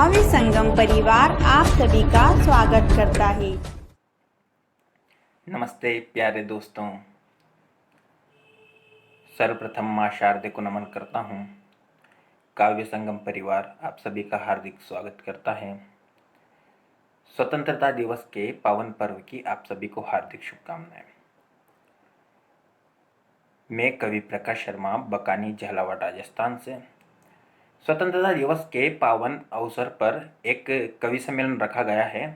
काव्य संगम परिवार आप सभी का स्वागत करता है। नमस्ते प्यारे दोस्तों, सर्वप्रथम माँ शारदे को नमन करता हूँ। काव्य संगम परिवार आप सभी का हार्दिक स्वागत करता है। स्वतंत्रता दिवस के पावन पर्व की आप सभी को हार्दिक शुभकामनाएं। मैं कवि प्रकाश शर्मा बकानी झालावाड़ राजस्थान से स्वतंत्रता दिवस के पावन अवसर पर एक कवि सम्मेलन रखा गया है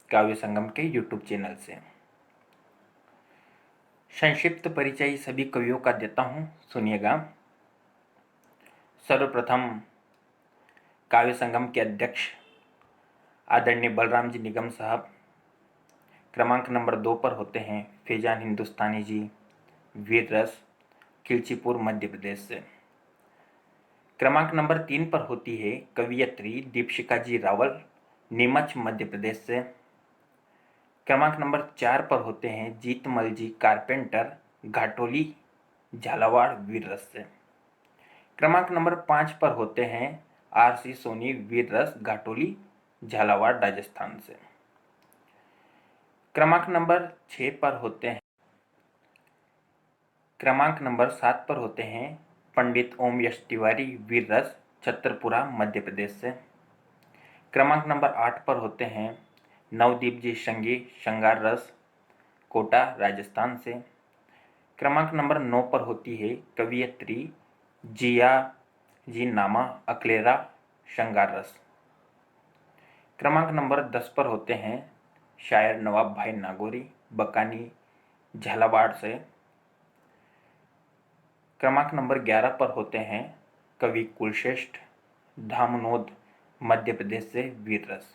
काव्य संगम के यूट्यूब चैनल से। संक्षिप्त परिचय सभी कवियों का देता हूं, सुनिएगा। सर्वप्रथम काव्य संगम के अध्यक्ष आदरणीय बलराम जी निगम साहब। क्रमांक नंबर 2 पर होते हैं फैजान हिंदुस्तानी जी, वीर रस, खिलचीपुर मध्य प्रदेश से। क्रमांक नंबर 3 पर होती है कवियत्री दीपशिका जी रावल, नीमच मध्य प्रदेश से। क्रमांक नंबर 4 पर होते हैं जीतमल जी कारपेंटर, घाटोली झालावाड़ वीर रस से। क्रमांक नंबर 5 पर होते हैं आरसी सोनी वीर रस, घाटोली झालावाड़ राजस्थान से। क्रमांक नंबर 6 पर होते हैं क्रमांक नंबर 7 पर होते हैं पंडित ओम यश तिवारी वीर रस, छतरपुरा मध्य प्रदेश से। क्रमांक नंबर 8 पर होते हैं नवदीप जी संगी, श्रृंगार रस, कोटा राजस्थान से। क्रमांक नंबर 9 पर होती है कवियत्री जिया जी नामा, अकलेरा, श्रृंगार रस। क्रमांक नंबर 10 पर होते हैं शायर नवाब भाई नागौरी, बकानी झालावाड़ से। क्रमांक नंबर 11 पर होते हैं कवि कुलश्रेष्ठ, धामनोद मध्य प्रदेश से, वीर रस।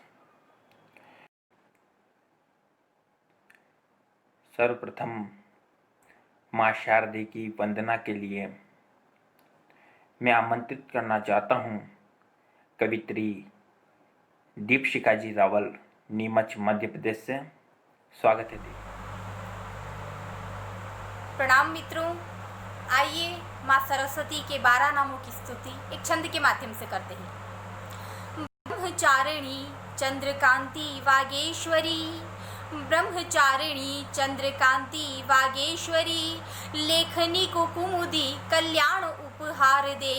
सर्वप्रथम माँ शारदे की वंदना के लिए मैं आमंत्रित करना चाहता हूँ कवित्री दीपशिका जी रावल, नीमच मध्य प्रदेश से। स्वागत है दी। प्रणाम मित्रों, आइए माँ सरस्वती के 12 नामों की स्तुति एक छंद के माध्यम से करते हैं। ब्रह्मचारिणी चंद्रकांति वागेश्वरी, ब्रह्मचारिणी चंद्रकांति वागेश्वरी, लेखनी को कुमुदी कल्याण उपहार दे।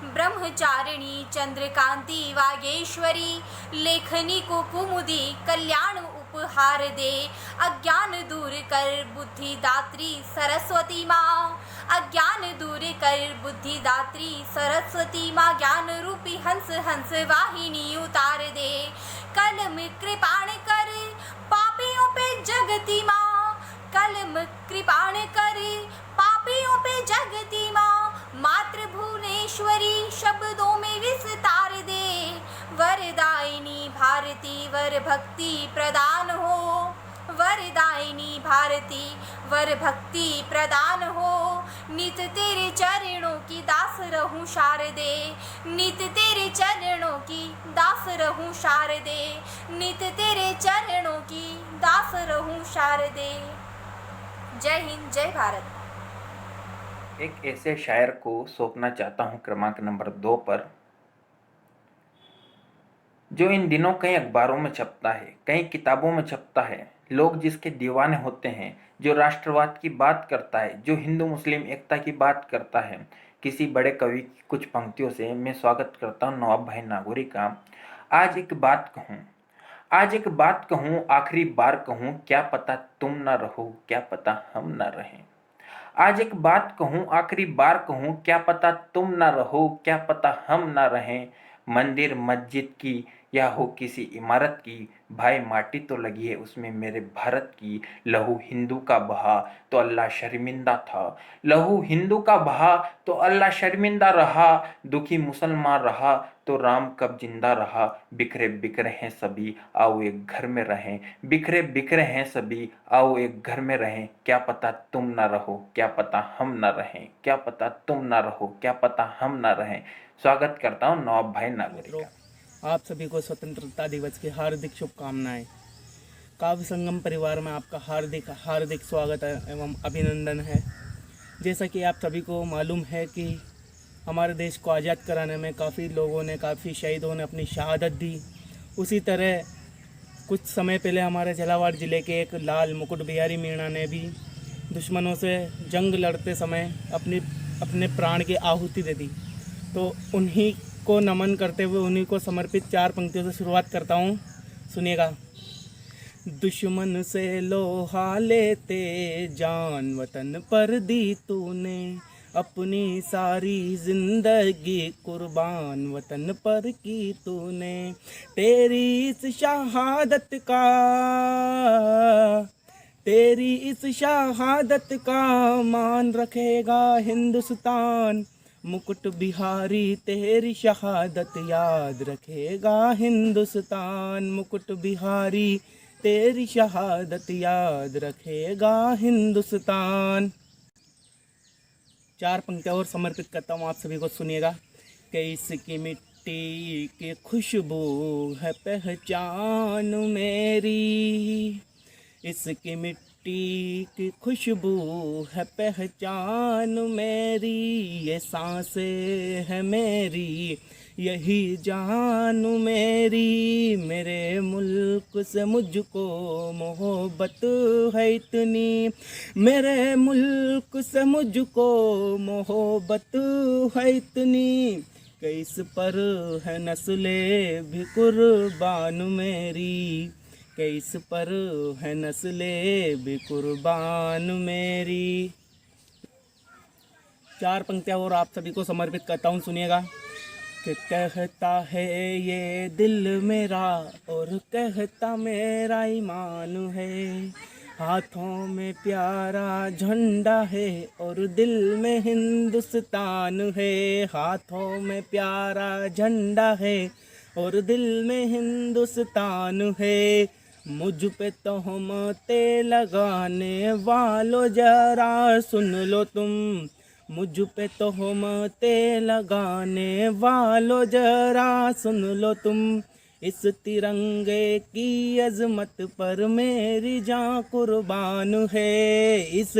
ब्रह्मचारिणी चंद्रकांति वागेश्वरी, लेखनी को कुमुदी कल्याण उपहार दे। अज्ञान दूर कर बुद्धि दात्री सरस्वती माँ, अज्ञान दूर कर बुद्धि दात्री सरस्वती माँ, ज्ञान रूपी हंस हंस वाहिनी उतार दे। कलम कृपाण कर पापियों पे जगती माँ, कलम कृपाण कर पापियों पे जगती माँ, मातृ भुवनेश्वरी शब्दों में विस्तार दे। वरदायिनी भारती वर भक्ति प्रदान हो, वरदायिनी भारती वर भक्ति प्रदान हो। नित तेरे चरणों की दास रहूं शारदे, नित तेरे चरणों की दास रहूं शारदे, नित तेरे चरणों की दास रहूं शारदे। जय हिंद, जय भारत। एक ऐसे शायर को सौंपना चाहता हूँ क्रमांक नंबर 2 पर, जो इन दिनों कई अखबारों में छपता है, कई किताबों में छपता है। लोग जिसके दीवाने होते हैं, जो राष्ट्रवाद की बात करता है, जो हिंदू मुस्लिम एकता की बात करता है। किसी बड़े कवि की कुछ पंक्तियों से मैं स्वागत करता हूँ नवाब भाई नागौरी का। आज एक बात कहूँ, आज एक बात कहूँ, आखिरी बार कहूँ, क्या पता तुम ना रहो, क्या पता हम ना रहें। आज एक बात कहूँ, आखिरी बार कहूँ, क्या पता तुम ना रहो, क्या पता हम ना रहें। मंदिर मस्जिद की या हो किसी इमारत की, भाई माटी तो लगी है उसमें मेरे भारत की। लहू हिंदू का बहा तो अल्लाह शर्मिंदा था, लहू हिंदू का बहा तो अल्लाह शर्मिंदा रहा। दुखी मुसलमान रहा तो राम कब जिंदा रहा। बिखरे बिखरे हैं सभी आओ एक घर में रहें, बिखरे बिखरे हैं सभी आओ एक घर में रहें। क्या पता तुम ना रहो, क्या पता हम ना रहें, क्या पता तुम ना रहो, क्या पता हम ना रहें। स्वागत करता हूँ नवाब भाई नागौरी का। आप सभी को स्वतंत्रता दिवस की हार्दिक शुभकामनाएं। काव्य संगम परिवार में आपका हार्दिक हार्दिक स्वागत है एवं अभिनंदन है। जैसा कि आप सभी को मालूम है कि हमारे देश को आज़ाद कराने में काफ़ी लोगों ने, काफ़ी शहीदों ने अपनी शहादत दी उसी तरह कुछ समय पहले हमारे झालावाड़ ज़िले के एक लाल मुकुट बिहारी मीणा ने भी दुश्मनों से जंग लड़ते समय अपने प्राण की आहुति दे दी। तो उन्हीं को नमन करते हुए उन्हीं को समर्पित 4 पंक्तियों से शुरुआत करता हूँ, सुनिएगा। दुश्मन से लोहा लेते जान वतन पर दी तूने, अपनी सारी जिंदगी कुर्बान वतन पर की तूने। तेरी इस शहादत का मान रखेगा हिंदुस्तान। मुकुट बिहारी तेरी शहादत याद रखेगा हिंदुस्तान। मुकुट बिहारी तेरी शहादत याद रखेगा हिंदुस्तान। 4 पंक्तियाँ और समर्पित करता हूँ आप सभी को, सुनिएगा। कि इसकी मिट्टी की खुशबू है पहचान मेरी, इसकी मिट्टी की खुशबू है पहचान मेरी। ये सांसें है मेरी यही जान मेरी। मेरे मुल्क से मुझको मोहब्बत है इतनी, मेरे मुल्क से मुझको मोहब्बत है इतनी। कि इस पर है नस्ले भी कुर्बान मेरी, कि इस पर है नस्ले भी कुर्बान मेरी। 4 पंक्तियाँ और आप सभी को समर्पित करता हूँ, सुनिएगा। कि कहता है ये दिल मेरा और कहता मेरा ईमान है, हाथों में प्यारा झंडा है और दिल में हिंदुस्तान है। हाथों में प्यारा झंडा है और दिल में हिंदुस्तान है। मुझ पे तोहमतें लगाने वालों जरा सुन लो तुम, मुझ पे तोहमतें लगाने वालों जरा सुन लो तुम। इस तिरंगे की अजमत पर मेरी जान कुर्बान है, इस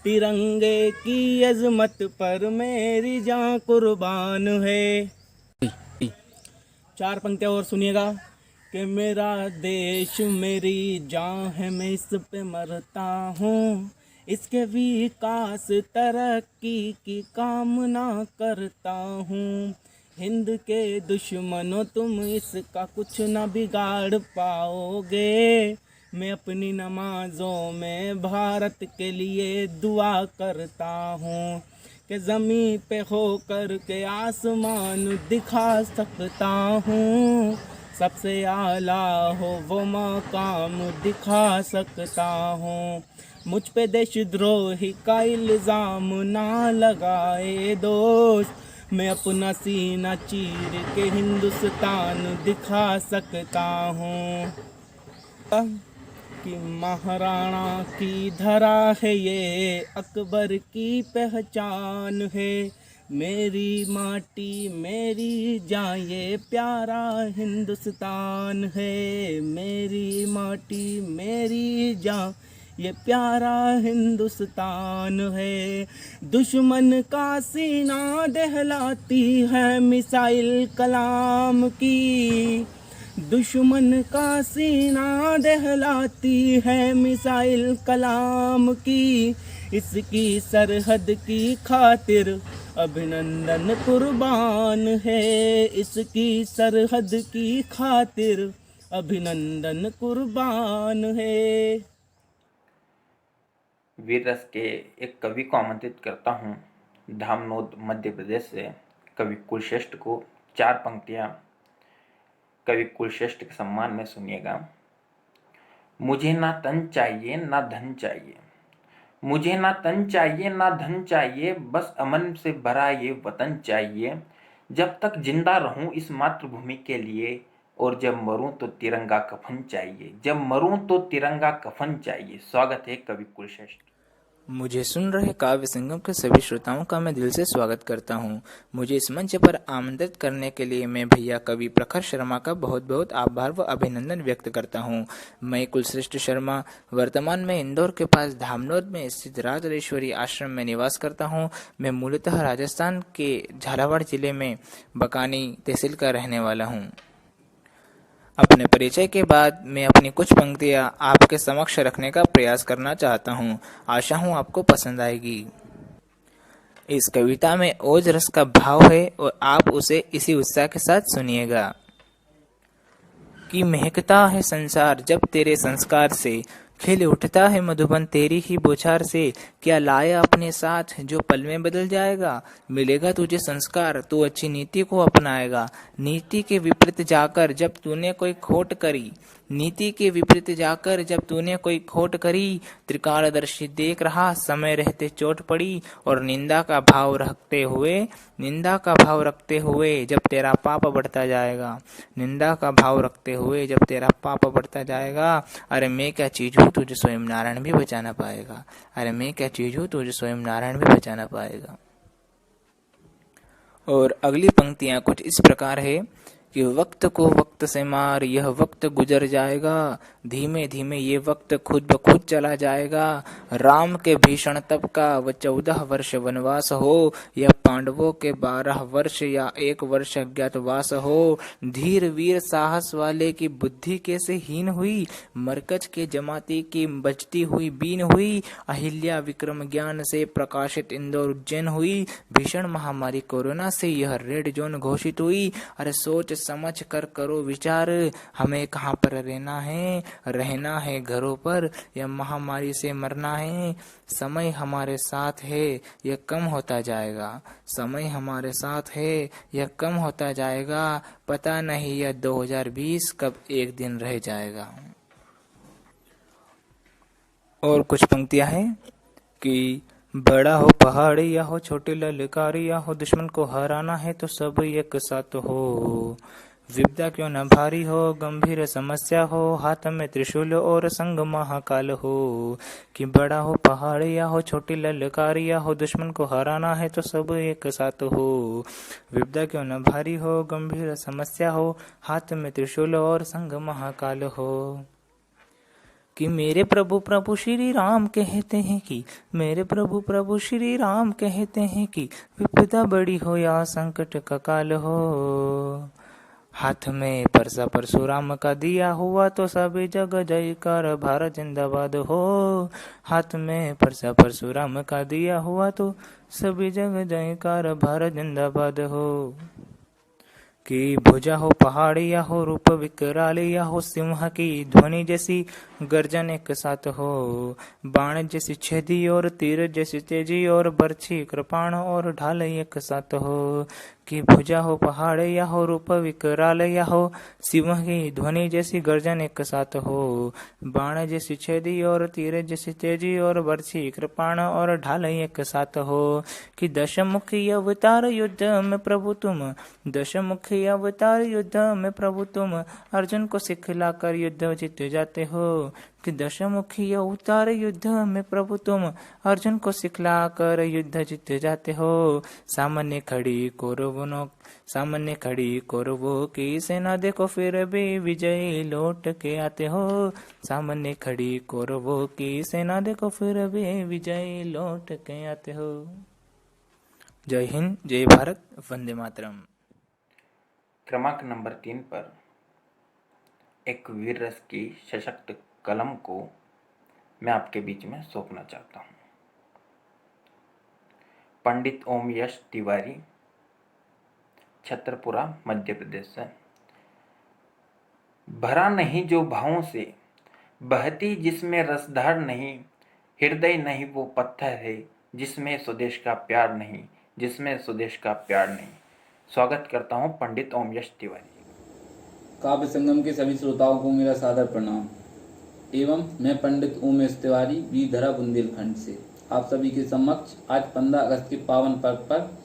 तिरंगे की अजमत पर मेरी जान कुर्बान है। 4 पंक्तियाँ और सुनिएगा। कि मेरा देश मेरी जान है, मैं इस पे मरता हूँ, इसके विकास तरक्की की कामना करता हूँ। हिंद के दुश्मनों तुम इसका कुछ न बिगाड़ पाओगे। मैं अपनी नमाजों में भारत के लिए दुआ करता हूँ कि ज़मीं पे होकर के आसमान दिखा सकता हूँ। सबसे आला हो वो मकाम दिखा सकता हूँ। मुझ पे देशद्रोही का इल्ज़ाम ना लगाए दोस्त, मैं अपना सीना चीर के हिंदुस्तान दिखा सकता हूँ। कि महाराणा की धरा है ये अकबर की पहचान है, मेरी माटी मेरी जान ये प्यारा हिंदुस्तान है। मेरी माटी मेरी जान ये प्यारा हिंदुस्तान है। दुश्मन का सीना दहलाती है मिसाइल कलाम की, दुश्मन का सीना दहलाती है मिसाइल कलाम की। इसकी सरहद की खातिर अभिनंदन कुर्बान है, इसकी सरहद की खातिर अभिनंदन कुर्बान है। वीर रस के एक कवि को आमंत्रित करता हूँ, धामनोद मध्य प्रदेश से कवि कुलश्रेष्ठ को। 4 पंक्तियाँ कवि कुलश्रेष्ठ के सम्मान में सुनिएगा। मुझे ना तन चाहिए ना धन चाहिए, मुझे ना तन चाहिए ना धन चाहिए, बस अमन से भरा ये वतन चाहिए। जब तक जिंदा रहूं इस मातृभूमि के लिए, और जब मरूं तो तिरंगा कफन चाहिए, जब मरूं तो तिरंगा कफन चाहिए। स्वागत है कवि कुलश्रेष्ठ। मुझे सुन रहे काव्य संगम के सभी श्रोताओं का मैं दिल से स्वागत करता हूं। मुझे इस मंच पर आमंत्रित करने के लिए मैं भैया कवि प्रखर शर्मा का बहुत बहुत आभार व अभिनंदन व्यक्त करता हूं। मैं कुलश्रेष्ठ शर्मा वर्तमान में इंदौर के पास धामनोद में स्थित राजराजेश्वरी आश्रम में निवास करता हूं। मैं मूलतः राजस्थान के झालावाड़ जिले में बकानी तहसील का रहने वाला हूँ। अपने परिचय के बाद मैं अपनी कुछ पंक्तियां आपके समक्ष रखने का प्रयास करना चाहता हूं। आशा हूं आपको पसंद आएगी। इस कविता में ओज रस का भाव है और आप उसे इसी उत्साह के साथ सुनिएगा। कि महकता है संसार जब तेरे संस्कार से, खिल उठता है मधुबन तेरी ही बौछार से। क्या लाया अपने साथ जो पल में बदल जाएगा, मिलेगा तुझे संस्कार तू अच्छी नीति को अपनाएगा। नीति के विपरीत जाकर जब तूने कोई खोट करी, नीति के विपरीत जाकर जब तूने कोई खोट करी, त्रिकालदर्शी देख रहा समय रहते चोट पड़ी। और निंदा का भाव रखते हुए जब तेरा पाप बढ़ता जाएगा, निंदा का भाव रखते हुए जब तेरा पाप बढ़ता जाएगा। अरे मैं क्या चीज हूँ तुझे स्वयं नारायण भी बचाना पाएगा। अरे मैं क्या चीज हूँ तुझे स्वयं नारायण भी बचाना पाएगा। और अगली पंक्तियां कुछ इस प्रकार है कि वक्त को वक्त से मार, यह वक्त गुजर जाएगा। धीमे धीमे ये वक्त खुद ब खुद चला जाएगा। राम के भीषण तप का वह 14 वर्ष वनवास हो, या पांडवों के 12 वर्ष या 1 वर्ष अज्ञातवास हो। धीर वीर साहस वाले की बुद्धि कैसे हीन हुई, मरकज के जमाती की बचती हुई बीन हुई। अहिल्या विक्रम ज्ञान से प्रकाशित इंदौर उज्जैन हुई। भीषण महामारी कोरोना से यह रेड जोन घोषित हुई। अरे सोच समझ कर करो विचार, हमें कहाँ पर रहना है घरों पर, या महामारी से मरना है। समय हमारे साथ है यह कम होता जाएगा, समय हमारे साथ है यह कम होता जाएगा। पता नहीं यह 2020 कब एक दिन रह जाएगा। और कुछ पंक्तियां हैं कि बड़ा हो पहाड़ या हो छोटी ललकार या हो, दुश्मन को हराना है तो सब एक साथ हो। विपदा क्यों न भारी हो, गंभीर समस्या हो, हाथ में त्रिशूल और संग महाकाल हो। कि बड़ा हो पहाड़ या हो छोटी ललकार या हो, दुश्मन को हराना है तो सब एक साथ हो। विपदा क्यों न भारी हो, गंभीर समस्या हो, हाथ में त्रिशूल और संग महाकाल हो। कि मेरे प्रभु प्रभु श्री राम कहते हैं कि, मेरे प्रभु प्रभु श्री राम कहते हैं कि, विपदा बड़ी हो या संकट का काल हो। हाथ में परसा परशुराम का दिया हुआ तो सभी जग जयकार भारत जिंदाबाद हो। हाथ में परसा परशुराम का दिया हुआ तो सभी जग जयकार भारत जिंदाबाद हो। कि भुजा हो पहाड़ या हो रूप विकराल या हो, सिंह की ध्वनि जैसी गर्जन एक साथ हो। बाण जैसी छेदी और तीर जैसी तेजी और बर्छी कृपाण और ढाल एक साथ हो। कि भुजा हो पहाड़ या हो रूप विकराल या हो, सिंह की ध्वनि जैसी गर्जन एक साथ हो। बाण जैसी छेदी और तीर जैसी तेजी और बर्छी कृपाण और ढाल एक साथ हो। कि दशमुखी अवतार युद्ध में प्रभु तुम, दशमुखी अवतार युद्ध में प्रभु तुम, अर्जुन को सिखलाकर युद्ध जीत जाते हो। कि दशमुखी अवतार युद्ध में प्रभु तुम, अर्जुन को सिखलाकर युद्ध जीत जाते हो। सामने खड़ी कौरवों की सेना देखो फिर भी विजयी लौट के आते हो। सामने खड़ी कौरवों की सेना देखो फिर भी विजयी लौट के आते हो। जय हिंद, जय भारत, वंदे मातरम। क्रमांक नंबर 3 पर एक वीर रस की सशक्त कलम को मैं आपके बीच में सौंपना चाहता हूँ। पंडित ओम यश तिवारी, छतरपुरा, मध्य प्रदेश से। भरा नहीं जो भावों से, बहती जिसमें रसधार नहीं, हृदय नहीं वो पत्थर है जिसमें स्वदेश का प्यार नहीं, जिसमें स्वदेश का प्यार नहीं। स्वागत करता हूँ पंडित ओम यश तिवारी। काव्य संगम के सभी श्रोताओं को मेरा सादर प्रणाम। एवं मैं पंडित ओम यश तिवारी बीरधरा बुंदेलखंड से आप सभी के समक्ष आज 15 अगस्त के पावन पर्व पर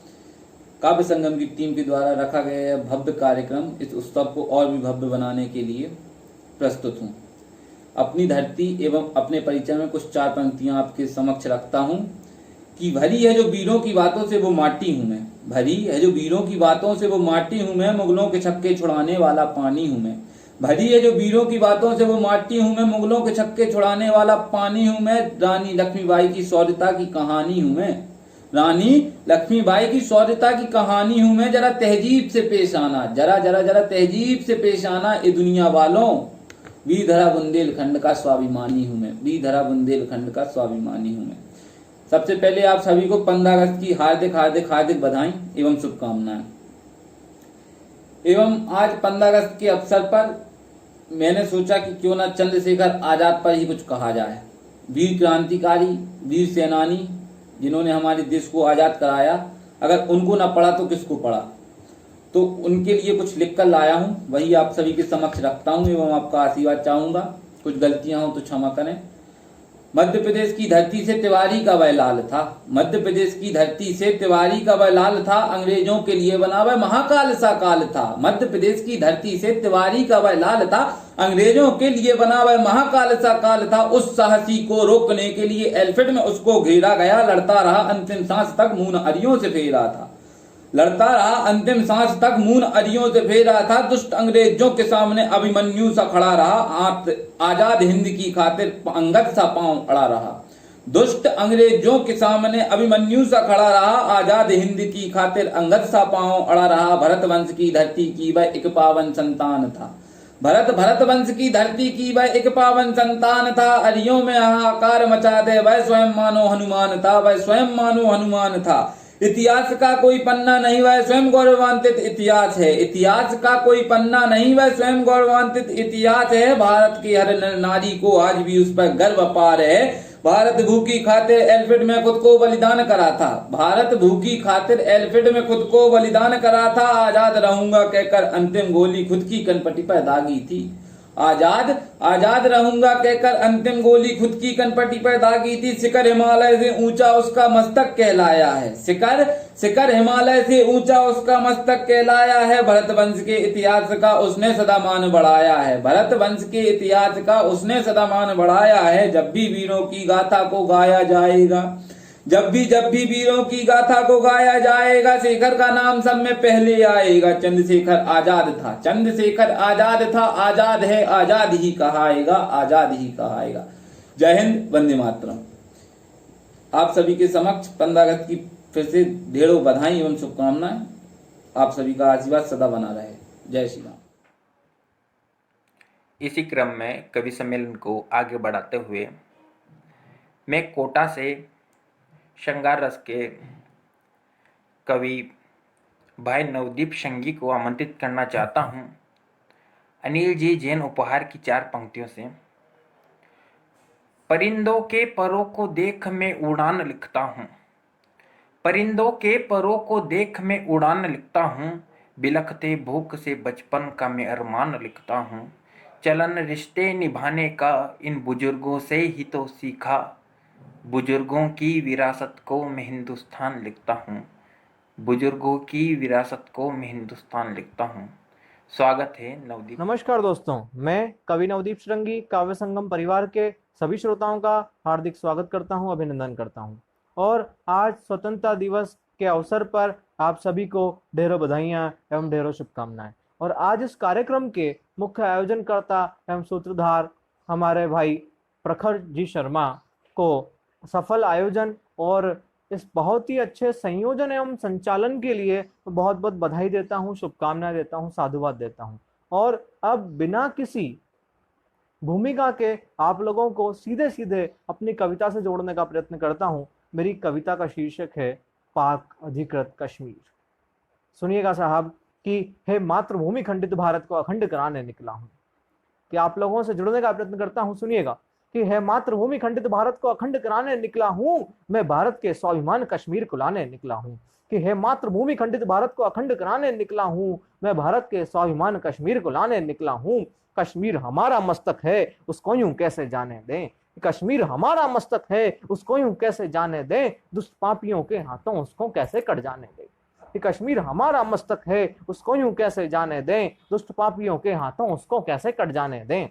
काव्य संगम की टीम के द्वारा रखा गया यह भव्य कार्यक्रम, इस उत्सव को और भी भव्य बनाने के लिए प्रस्तुत हूँ। अपनी धरती एवं अपने परिचय में कुछ 4 पंक्तियाँ आपके समक्ष रखता हूँ। कि भरी है जो वीरों की बातों से वो माटी हूँ मैं, भरी है जो वीरों की बातों से वो माटी हूँ मैं, मुगलों के छक्के छुड़ाने वाला पानी हूँ मैं। भरी है जो वीरों की बातों से वो माटी हूँ मैं, मुगलों के छक्के छुड़ाने वाला पानी हूँ मैं। रानी लक्ष्मीबाई की शौर्यता की कहानी हूँ मैं। रानी लक्ष्मीबाई की शौर्यता की कहानी हूं मैं, जरा तहजीब से पेश आना, जरा जरा जरा तहजीब से पेश आना ए दुनिया वालों। वीर धरा बुंदेलखंड का स्वाभिमानी हूं मैं, वीर धरा बुंदेलखंड का स्वाभिमानी हूं मैं। सबसे पहले आप सभी को 15 अगस्त की हार्दिक हार्दिक हार्दिक बधाई एवं शुभकामनाएं। एवं आज 15 अगस्त के अवसर पर मैंने सोचा कि क्यों ना चंद्रशेखर आजाद पर ही कुछ कहा जाए। वीर क्रांतिकारी, वीर सेनानी, जिन्होंने हमारे देश को आजाद कराया, अगर उनको ना पढ़ा तो किसको पढ़ा। तो उनके लिए कुछ लिखकर लाया हूं, वही आप सभी के समक्ष रखता हूं एवं आपका आशीर्वाद चाहूंगा। कुछ गलतियां हो तो क्षमा करें। मध्य प्रदेश की धरती से तिवारी का वह लाल था, मध्य प्रदेश की धरती से तिवारी का वह लाल था, अंग्रेजों के लिए बना वह महाकाल सा काल था। मध्य प्रदेश की धरती से तिवारी का वह लाल था, अंग्रेजों के लिए बना वह महाकाल सा काल था। उस साहसी को रोकने के लिए एल्फ्रेड में उसको घेरा गया, लड़ता रहा अंतिम सांस तक मून अरियों से फेरा था, लड़ता रहा अंतिम सांस तक मून अरियों से फेरा था। दुष्ट अंग्रेजों के सामने अभिमन्यु सा खड़ा रहा, आजाद हिंद की खातिर अंगद सा पांव अड़ा रहा। दुष्ट अंग्रेजों के सामने अभिमन्यु सा खड़ा रहा, आजाद हिंद की खातिर अंगद सा पांव अड़ा रहा। भरत वंश की धरती की वह एक पावन संतान था, भरत वंश की धरती की वह एक पावन संतान था। अरियों में हाहाकार मचा दे वह स्वयं मानो हनुमान था, वह स्वयं मानो हनुमान था। इतिहास का कोई पन्ना नहीं, वह स्वयं गौरवान्वित इतिहास है, इतिहास का कोई पन्ना नहीं, वह स्वयं गौरवान्वित इतिहास है। भारत की हर नारी को आज भी उस पर गर्व अपार है। भारत भूखी खातिर एल्फ्रेड में खुद को बलिदान करा था, भारत भूखी खातिर एल्फ्रेड में खुद को बलिदान करा था। आजाद रहूंगा कहकर अंतिम गोली खुद की कनपटी पर दागी थी, आजाद रहूंगा कहकर अंतिम गोली खुद की कनपटी पर दागी थी। शिखर हिमालय से ऊंचा उसका मस्तक कहलाया है, शिखर हिमालय से ऊंचा उसका मस्तक कहलाया है। भरत वंश के इतिहास का उसने सदा मान बढ़ाया है, भरत वंश के इतिहास का उसने सदा मान बढ़ाया है। जब भी वीरों की गाथा को गाया जाएगा, जब भी वीरों की गाथा को गाया जाएगा, शेखर का नाम सब में पहले आएगा। चंद्रशेखर आजाद था, चंद्रशेखर आजाद था, आजाद है, आजाद ही कहाएगा, आजाद ही कहाएगा। जय हिंद, वंदे मातरम। आप सभी के समक्ष 15 अगस्त की फिर से ढेरों बधाई एवं शुभकामनाएं। आप सभी का आशीर्वाद सदा बना रहे। जय श्री राम। इसी क्रम में कवि सम्मेलन को आगे बढ़ाते हुए मैं कोटा से श्रृंगार रस के कवि भाई नवदीप संगी को आमंत्रित करना चाहता हूं। अनिल जी जैन उपहार की 4 पंक्तियों से। परिंदों के परों को देख मैं उड़ान लिखता हूं, परिंदों के परों को देख मैं उड़ान लिखता हूं। बिलखते भूख से बचपन का मैं अरमान लिखता हूं। चलन रिश्ते निभाने का इन बुजुर्गों से ही तो सीखा, बुजुर्गों की विरासत को मैं हिंदुस्तान लिखता हूँ, बुजुर्गों की विरासत को मैं हिंदुस्तान लिखता हूँ। स्वागत है नवदीप। नमस्कार दोस्तों, मैं कवि नवदीप श्रृंगी काव्य संगम परिवार के सभी श्रोताओं का हार्दिक स्वागत करता हूं, अभिनंदन करता हूं। और आज स्वतंत्रता दिवस के अवसर पर आप सभी को ढेरों बधाइयां एवं ढेरों शुभकामनाएं। और आज इस कार्यक्रम के मुख्य आयोजनकर्ता एवं सूत्रधार हमारे भाई प्रखर जी शर्मा को सफल आयोजन और इस बहुत ही अच्छे संयोजन एवं संचालन के लिए बहुत बहुत बधाई देता हूं, शुभकामनाएं देता हूं, साधुवाद देता हूं। और अब बिना किसी भूमिका के आप लोगों को सीधे सीधे अपनी कविता से जोड़ने का प्रयत्न करता हूं। मेरी कविता का शीर्षक है पाक अधिकृत कश्मीर। सुनिएगा साहब कि हे मातृभूमि खंडित भारत को अखंड कराने निकला हूं। कि आप लोगों से जुड़ने का प्रयत्न करता हूं। सुनिएगा कि है मातृभूमि खंडित भारत को अखंड कराने निकला हूं, मैं भारत के स्वाभिमान कश्मीर को लाने निकला हूं। कि है मातृभूमि खंडित भारत को अखंड कराने निकला हूं, मैं भारत के स्वाभिमान कश्मीर को लाने निकला हूं। कश्मीर हमारा मस्तक है, उसको यूं कैसे जाने दें, कश्मीर हमारा मस्तक है, उसको यूं कैसे जाने दें, दुष्ट पापियों के हाथों उसको कैसे कट जाने दें। कि कश्मीर हमारा मस्तक है, उसको यूं कैसे जाने दें, दुष्ट पापियों के हाथों उसको कैसे कट जाने दें।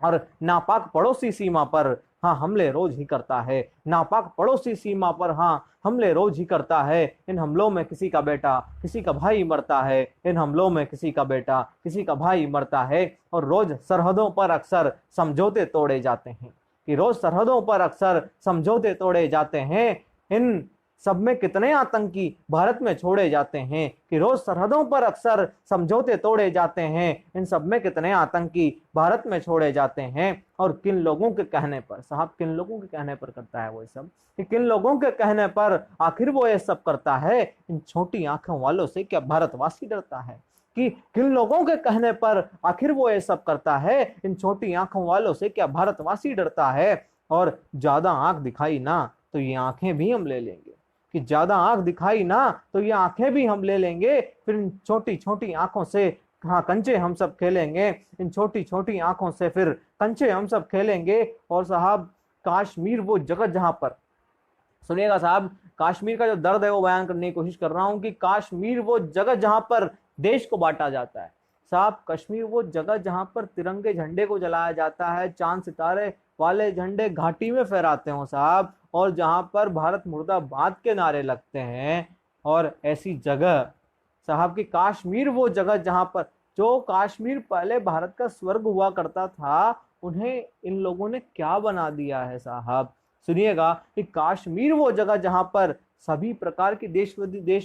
और नापाक पड़ोसी सीमा पर हाँ हमले रोज ही करता है, नापाक पड़ोसी सीमा पर हाँ हमले रोज ही करता है। इन हमलों में किसी का बेटा किसी का भाई मरता है, इन हमलों में किसी का बेटा किसी का भाई मरता है। और रोज सरहदों पर अक्सर समझौते तोड़े जाते हैं, कि रोज सरहदों पर अक्सर समझौते तोड़े जाते हैं। इन सब में कितने आतंकी भारत में छोड़े जाते हैं कि रोज सरहदों पर अक्सर समझौते तोड़े जाते हैं। इन सब में कितने आतंकी भारत में छोड़े जाते हैं। और किन लोगों के कहने पर, साहब किन लोगों के कहने पर करता है वो ये सब, कि किन लोगों के कहने पर आखिर वो ये सब करता है। इन छोटी आंखों वालों से क्या भारतवासी डरता है? कि किन लोगों के कहने पर आखिर वो ये सब करता है। इन छोटी आंखों वालों से क्या भारतवासी डरता है? और ज्यादा आंख दिखाई ना तो ये आंखें भी हम ले लेंगे, कि ज्यादा आंख दिखाई ना तो ये आंखें भी हम ले लेंगे। फिर इन छोटी छोटी आंखों से हाँ कंचे हम सब खेलेंगे। इन छोटी छोटी आंखों से फिर कंचे हम सब खेलेंगे। और साहब कश्मीर वो जगह जहां पर, सुनिएगा साहब, कश्मीर का जो दर्द है वो बयान करने की कोशिश कर रहा हूं कि कश्मीर वो जगह जहां पर देश को बांटा जाता है। साहब कश्मीर वो जगह जहां पर तिरंगे झंडे को जलाया जाता है, चांद सितारे वाले झंडे घाटी में फहराते हो साहब, और जहां पर भारत मुर्दाबाद के नारे लगते हैं। और ऐसी जगह साहब की कश्मीर वो जगह जहां पर, जो कश्मीर पहले भारत का स्वर्ग हुआ करता था, उन्हें इन लोगों ने क्या बना दिया है साहब। सुनिएगा कि कश्मीर वो जगह जहां पर सभी प्रकार की देश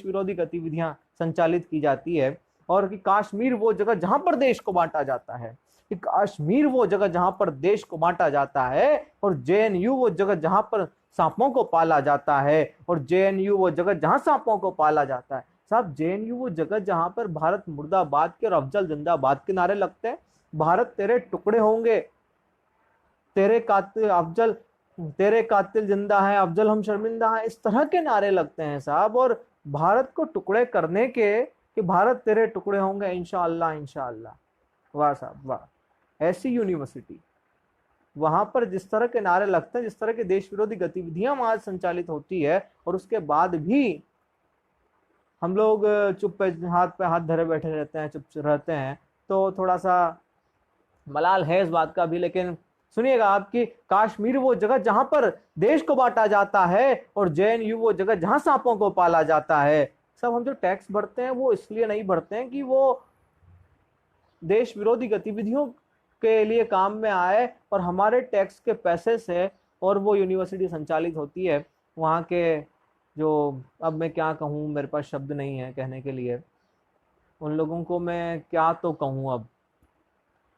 विरोधी गतिविधियां संचालित की जाती है। और कि कश्मीर वो जगह जहां पर देश को बांटा जाता है, कि कश्मीर वो जगह जहां पर देश को बांटा जाता है। और जेएनयू वो जगह जहां पर सांपों को पाला जाता है। और जेएनयू वो जगह जहां सांपों को पाला जाता है। साहब जेएनयू वो जगह जहां पर भारत मुर्दाबाद के और अफजल जिंदाबाद के नारे लगते हैं। भारत तेरे टुकड़े होंगे, तेरे कातिल अफजल, तेरे कातिल जिंदा है, अफजल हम शर्मिंदा है, इस तरह के नारे लगते हैं साहब। और भारत को टुकड़े करने के, कि भारत तेरे टुकड़े होंगे इंशाअल्लाह इंशाअल्लाह। वाह साहब वाह। ऐसी यूनिवर्सिटी, वहां पर जिस तरह के नारे लगते हैं, जिस तरह के देश विरोधी गतिविधियां वहां संचालित होती है, और उसके बाद भी हम लोग चुप पे हाथ धरे बैठे रहते हैं, चुप रहते हैं, तो थोड़ा सा मलाल है इस बात का भी। लेकिन सुनिएगा आपकी, कश्मीर वो जगह जहां पर देश को बांटा जाता है, और जेएनयू वो जगह जहां सांपों को पाला जाता है। सब हम जो टैक्स भरते हैं वो इसलिए नहीं भरते हैं कि वो देश विरोधी गतिविधियों के लिए काम में आए, और हमारे टैक्स के पैसे से और वो यूनिवर्सिटी संचालित होती है। वहाँ के जो, अब मैं क्या कहूँ, मेरे पास शब्द नहीं है कहने के लिए, उन लोगों को मैं क्या तो कहूँ अब।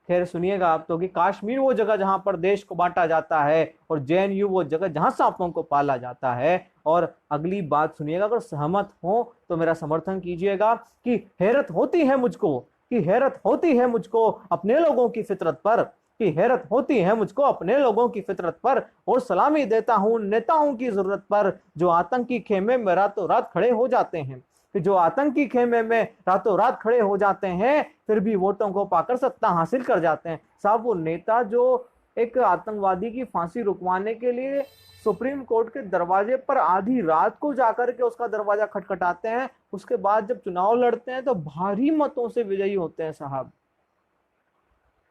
खैर सुनिएगा आप तो, कि कश्मीर वो जगह जहां पर देश को बांटा जाता है, और जेएनयू वो जगह जहां सांपों को पाला जाता है। और अगली बात सुनिएगा, अगर सहमत हो तो मेरा समर्थन कीजिएगा, कि हैरत होती है मुझको, कि हैरत होती है मुझको अपने लोगों की फितरत पर, कि हैरत होती है मुझको अपने लोगों की फितरत पर। और सलामी देता हूं नेताओं की जरूरत पर, जो आतंकी खेमे में रातों रात खड़े हो जाते हैं, कि जो आतंकी खेमे में रातों रात खड़े हो जाते हैं, फिर भी वोटों को पाकर सत्ता हासिल कर जाते हैं। साहब वो नेता जो एक आतंकवादी की फांसी रुकवाने के लिए सुप्रीम कोर्ट के दरवाजे पर आधी रात को जाकर के उसका दरवाजा खटखटाते हैं, उसके बाद जब चुनाव लड़ते हैं तो भारी मतों से विजयी होते हैं साहब।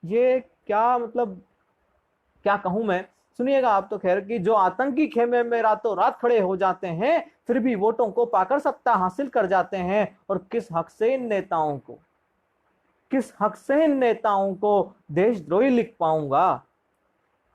ये क्या मतलब, क्या कहूं मैं। सुनिएगा आप तो खैर, कि जो आतंकी खेमे में रातों रात खड़े हो जाते हैं, फिर भी वोटों को पाकर सत्ता हासिल कर जाते हैं। और किस हक से इन नेताओं को, किस हक से इन नेताओं को देशद्रोही लिख पाऊंगा,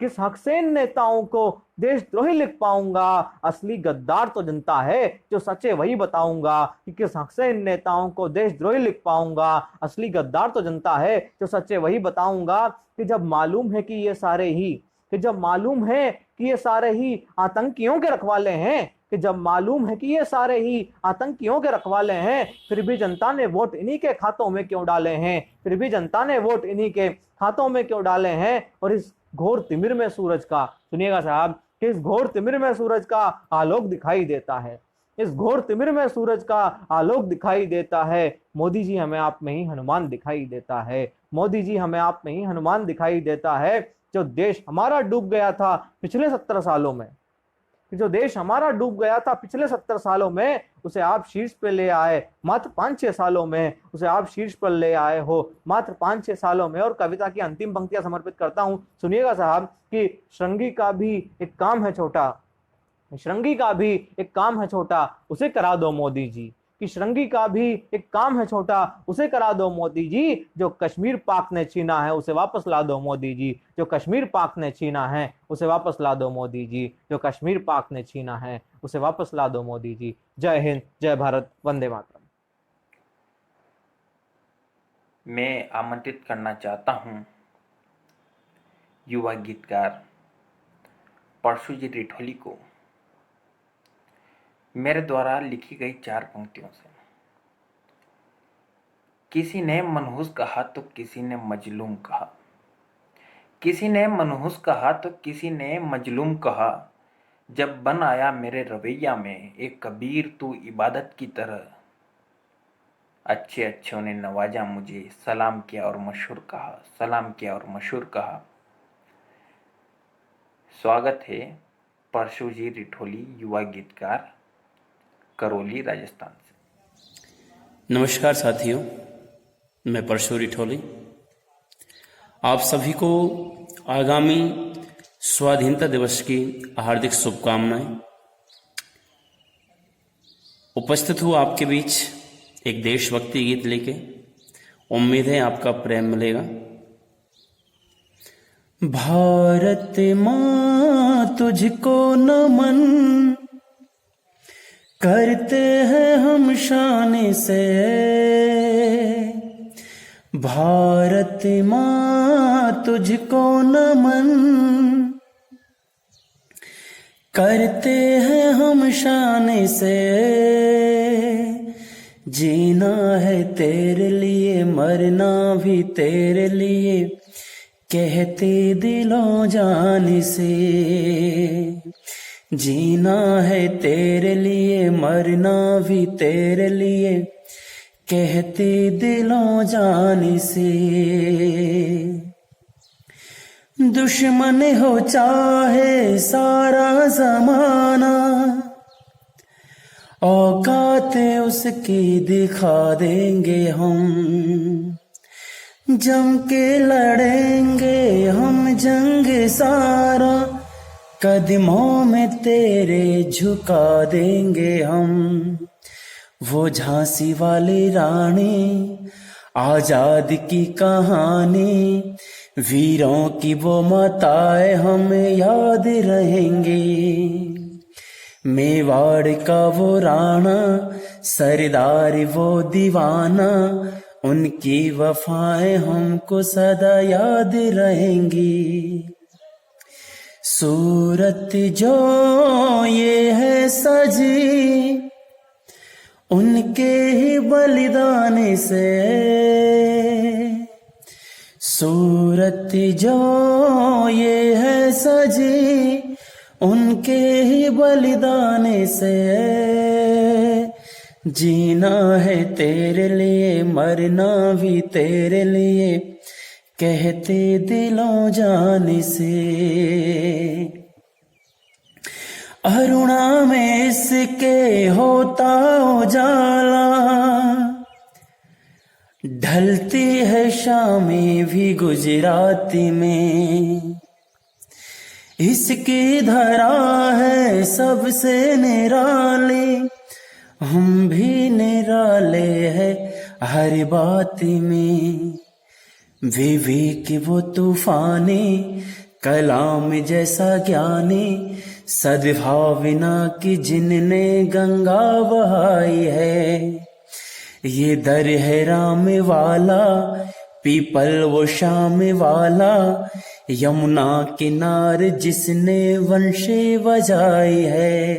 किस हक से इन नेताओं को देशद्रोही लिख पाऊंगा। असली गद्दार तो जनता है, जो सच है वही बताऊंगा, कि किस हक से इन नेताओं को देशद्रोही लिख पाऊंगा। असली गद्दार तो जनता है, जो सच है वही बताऊंगा। कि जब मालूम है कि ये सारे ही, कि जब मालूम है कि ये सारे ही आतंकियों के रखवाले हैं, कि जब मालूम है कि ये सारे ही आतंकियों के रखवाले हैं, फिर भी जनता ने वोट इन्हीं के खातों में क्यों डाले हैं, फिर भी जनता ने वोट इन्हीं के खातों में क्यों डाले हैं। और इस घोर तिमिर में सूरज का, सुनिएगा साहब, कि इस घोर तिमिर में सूरज का आलोक दिखाई देता है, इस घोर तिमिर में सूरज का आलोक दिखाई देता है। मोदी जी हमें आप में ही हनुमान दिखाई देता है, मोदी जी हमें आप में ही हनुमान दिखाई देता है। जो देश हमारा डूब गया था पिछले 70 सालों में, जो देश हमारा डूब गया था पिछले 70 सालों में, उसे आप शीर्ष पे ले आए मात्र 5-6 सालों में, उसे आप शीर्ष पर ले आए हो मात्र 5-6 सालों में। और कविता की अंतिम पंक्तियां समर्पित करता हूं, सुनिएगा साहब, कि श्रृंगी का भी एक काम है छोटा, श्रृंगी का भी एक काम है छोटा, उसे करा दो मोदी जी। कि श्रृंगी का भी एक काम है छोटा, उसे करा दो मोदी जी। जो कश्मीर पाक ने छीना है उसे वापस ला दो मोदी जी, जो कश्मीर पाक ने छीना है उसे वापस ला दो मोदी जी, जो कश्मीर पाक ने छीना है उसे वापस ला दो मोदी जी। जय हिंद, जय भारत, वंदे मातरम। मैं आमंत्रित करना चाहता हूँ युवा गीतकार परशुजी रिठोली को मेरे द्वारा लिखी गई 4 पंक्तियों से। किसी ने मनहूस कहा तो किसी ने मजलूम कहा, किसी ने मनहूस कहा तो किसी ने मजलूम कहा, जब बन आया मेरे रवैया में एक कबीर तू इबादत की तरह, अच्छे अच्छों ने नवाजा मुझे, सलाम किया और मशहूर कहा, सलाम किया और मशहूर कहा। स्वागत है परशुजी रिठोली, युवा गीतकार, करौली, राजस्थान से। नमस्कार साथियों, मैं परशु रिठोली आप सभी को आगामी स्वाधीनता दिवस की हार्दिक शुभकामनाएं। उपस्थित हूँ आपके बीच एक देशभक्ति गीत लेके। उम्मीद है आपका प्रेम मिलेगा। भारत माँ तुझको नमन करते हैं हम शान से, भारत माँ तुझको नमन करते हैं हम शान से, जीना है तेरे लिए मरना भी तेरे लिए, कहते दिलों जान से, जीना है तेरे लिए मरना भी तेरे लिए, कहते दिलों जान से। दुश्मन हो चाहे सारा जमाना, औकात उसकी दिखा देंगे हम, जम के लड़ेंगे हम जंग सारा, कदमों में तेरे झुका देंगे हम। वो झांसी वाली रानी आजाद की कहानी, वीरों की वो माताएं हम याद रहेंगे। मेवाड़ का वो राणा सरदार वो दीवाना, उनकी वफाएं हमको सदा याद रहेंगी। सूरत जो ये है सजी उनके ही बलिदान से, सूरत जो ये है सजी उनके ही बलिदान से, जीना है तेरे लिए मरना भी तेरे लिए, कहते दिलों जान से। अरुणा में इसके होता उजाला, ढलती है शामें भी गुजराती में, इसकी धरा है सबसे निराली, हम भी निराले हैं हर बात में। विवेक वो तूफानी कलाम जैसा ज्ञानी, सद्भावना की जिनने गंगा बहाई है। ये दर है राम वाला पीपल वो शाम वाला, यमुना किनार जिसने वंशे बजाई है।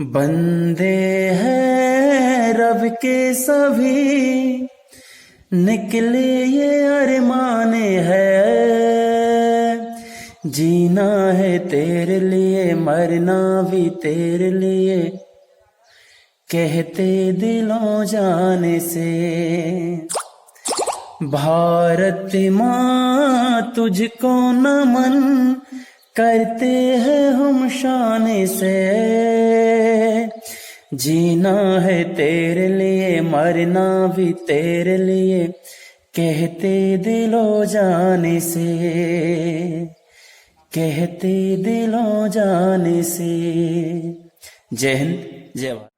बंदे हैं रब के सभी निकले ये अरमान है, जीना है तेरे लिए मरना भी तेरे लिए, कहते दिलों जाने से। भारत माँ तुझको नमन करते हैं हम शान से, जीना है तेरे लिए मरना भी तेरे लिए, कहते दिलों जाने से, कहते दिलों जाने से। जय हिंद, जय भारत।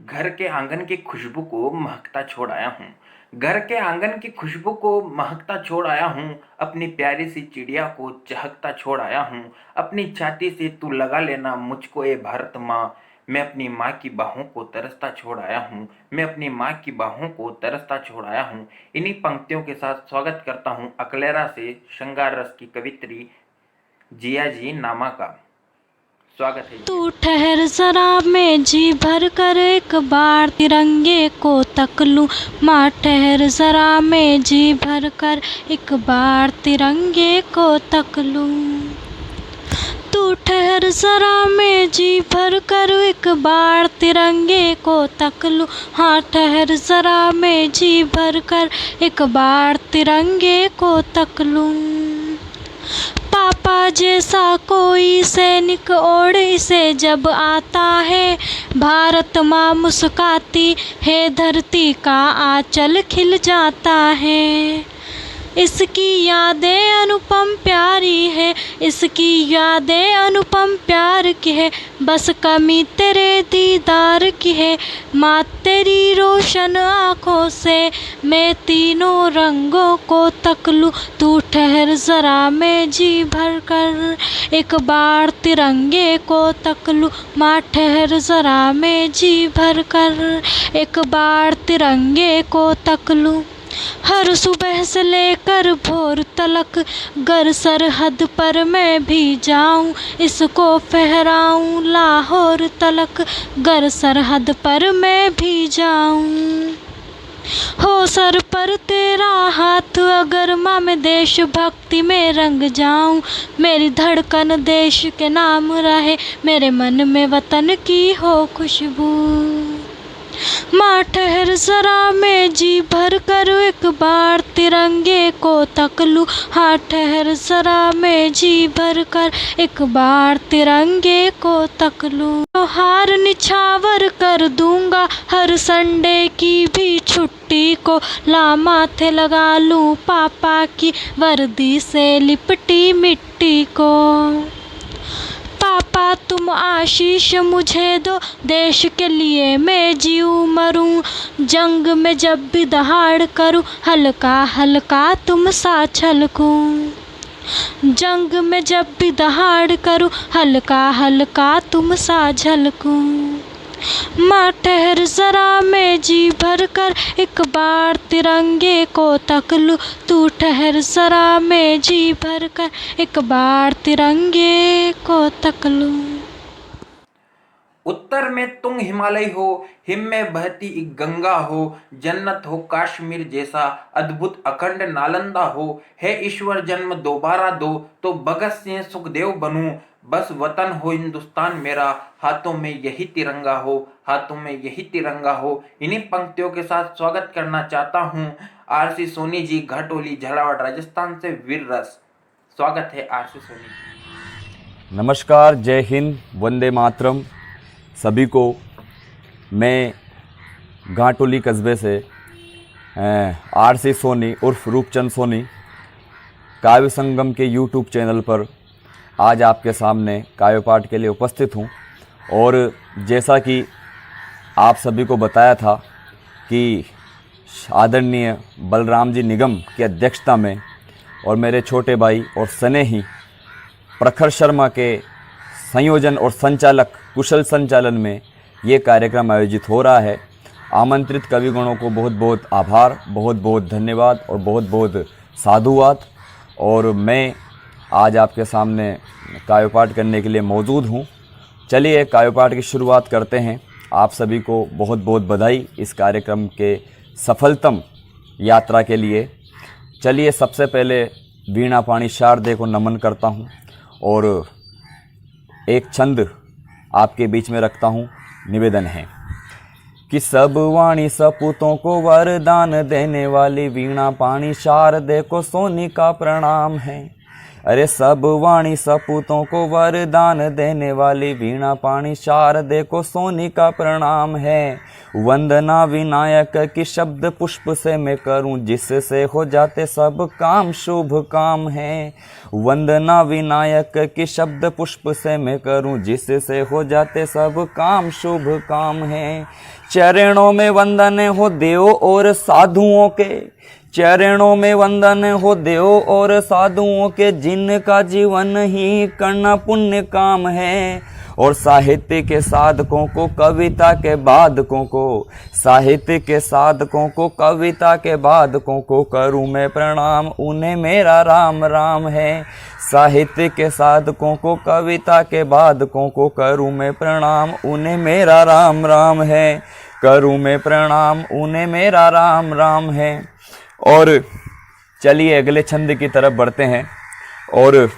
घर के आंगन की खुशबू को महकता छोड़ आया हूँ, घर के आंगन की खुशबू को महकता छोड़ आया हूँ, अपनी प्यारी सी चिड़िया को चहकता छोड़ आया हूँ। अपनी छाती से तू लगा लेना मुझको ए भारत माँ, मैं अपनी माँ की बाहों को तरसता छोड़ आया हूँ, मैं अपनी माँ की बाहों को तरसता छोड़ आया हूँ। इन्हीं पंक्तियों के साथ स्वागत करता हूँ अकलेरा से श्रृंगार रस की कवित्री जिया जी नामा का। स्वागत है। तू ठहर जरा मैं जी भर कर एक बार तिरंगे को तक लूं, माँ ठहर जरा मैं जी भर कर एक बार तिरंगे को तक लूं। तू ठहर जरा मैं जी भर कर एक बार तिरंगे को तक लूं, हाँ ठहर जरा मैं जी भर कर एक बार तिरंगे को तक लूं। पापा जैसा कोई सैनिक ओर से जब आता है, भारत माँ मुस्काती है, धरती का आंचल खिल जाता है। इसकी यादें अनुपम प्यारी है, इसकी यादें अनुपम प्यार की है, बस कमी तेरे दीदार की है। माँ तेरी रोशन आँखों से मैं तीनों रंगों को तक लूं, तू ठहर जरा मैं जी भर कर एक बार तिरंगे को तक लूं, माँ ठहर जरा मैं जी भर कर एक बार तिरंगे को तक लूं। हर सुबह से लेकर भोर तलक गर सरहद पर मैं भी जाऊं, इसको फहराऊं लाहौर तलक गर सरहद पर मैं भी जाऊं। हो सर पर तेरा हाथ अगर माँ मैं देशभक्ति में रंग जाऊं, मेरी धड़कन देश के नाम रहे, मेरे मन में वतन की हो खुशबू। माँ ठहर जरा मैं जी भर कर एक बार तिरंगे को तक लूं, हाँ ठहर जरा मैं जी भर कर एक बार तिरंगे को तक लूं। हार निछावर कर दूंगा हर संडे की भी छुट्टी को, ला माथे लगा लूं पापा की वर्दी से लिपटी मिट्टी को। पापा तुम आशीष मुझे दो, देश के लिए मैं जीऊं मरूं, जंग में जब भी दहाड़ करूं, हल्का हल्का तुम सा छलकूं। जंग में जब भी दहाड़ करूं, हल्का हल्का तुम सा झलकूं। माँ ठहर जरा मैं जी भर कर एक बार तिरंगे को तक लूं, तू ठहर जरा मैं जी भर कर एक बार तिरंगे को तक लूं। उत्तर में तुंग हिमालय हो, हिम में बहती एक गंगा हो, जन्नत हो कश्मीर जैसा अद्भुत अखंड नालंदा हो, है ईश्वर जन्म दोबारा दो तो भगत सिंह सुखदेव बनूं, बस वतन हो हिंदुस्तान मेरा, हाथों में यही तिरंगा हो, हाथों में यही तिरंगा हो। इन्हीं पंक्तियों के साथ स्वागत करना चाहता हूँ आरसी सोनी जी, घाटोली झालावाड़ राजस्थान से वीर रस। स्वागत है आरसी सोनी। नमस्कार, जय हिंद, वंदे मातरम सभी को। मैं घाटोली कस्बे से आरसी सोनी उर्फ रूपचंद सोनी काव्य संगम के यूट्यूब चैनल पर आज आपके सामने काव्य पाठ के लिए उपस्थित हूँ। और जैसा कि आप सभी को बताया था कि आदरणीय बलराम जी निगम की अध्यक्षता में और मेरे छोटे भाई और स्नेही प्रखर शर्मा के संयोजन और संचालक कुशल संचालन में ये कार्यक्रम आयोजित हो रहा है। आमंत्रित कविगणों को बहुत बहुत आभार, बहुत बहुत धन्यवाद और बहुत बहुत साधुवाद। और मैं आज आपके सामने काव्यपाठ करने के लिए मौजूद हूँ। चलिए काव्यपाठ की शुरुआत करते हैं। आप सभी को बहुत बहुत बधाई इस कार्यक्रम के सफलतम यात्रा के लिए। चलिए सबसे पहले वीणा पाणी शारदे को नमन करता हूँ और एक छंद आपके बीच में रखता हूँ। निवेदन है कि सब वाणी सपूतों को वरदान देने वाली वीणा पाणी शारदे को सोनी का प्रणाम है। अरे सब वाणी सपूतों को वरदान देने वाली वीणा पाणी शारदे को सोनी का प्रणाम है। वंदना विनायक की शब्द पुष्प से मैं करूं, जिससे हो जाते सब काम शुभ काम है। वंदना विनायक की शब्द पुष्प से मैं करूं, जिससे हो जाते सब काम शुभ काम है। चरणों में वंदन हो देव और साधुओं के, चरणों में वंदन हो देव और साधुओं के, जिनका जीवन ही करना पुण्य काम है। और साहित्य के साधकों को, कविता के बाधकों को, साहित्य के साधकों को, कविता के बाधकों को करूं मैं प्रणाम, उन्हें मेरा राम राम है। साहित्य के साधकों को, कविता के बाधकों को करूं मैं प्रणाम, उन्हें मेरा राम राम है। करूं मैं प्रणाम, उन्हें मेरा राम राम है। और चलिए अगले छंद की तरफ बढ़ते हैं। और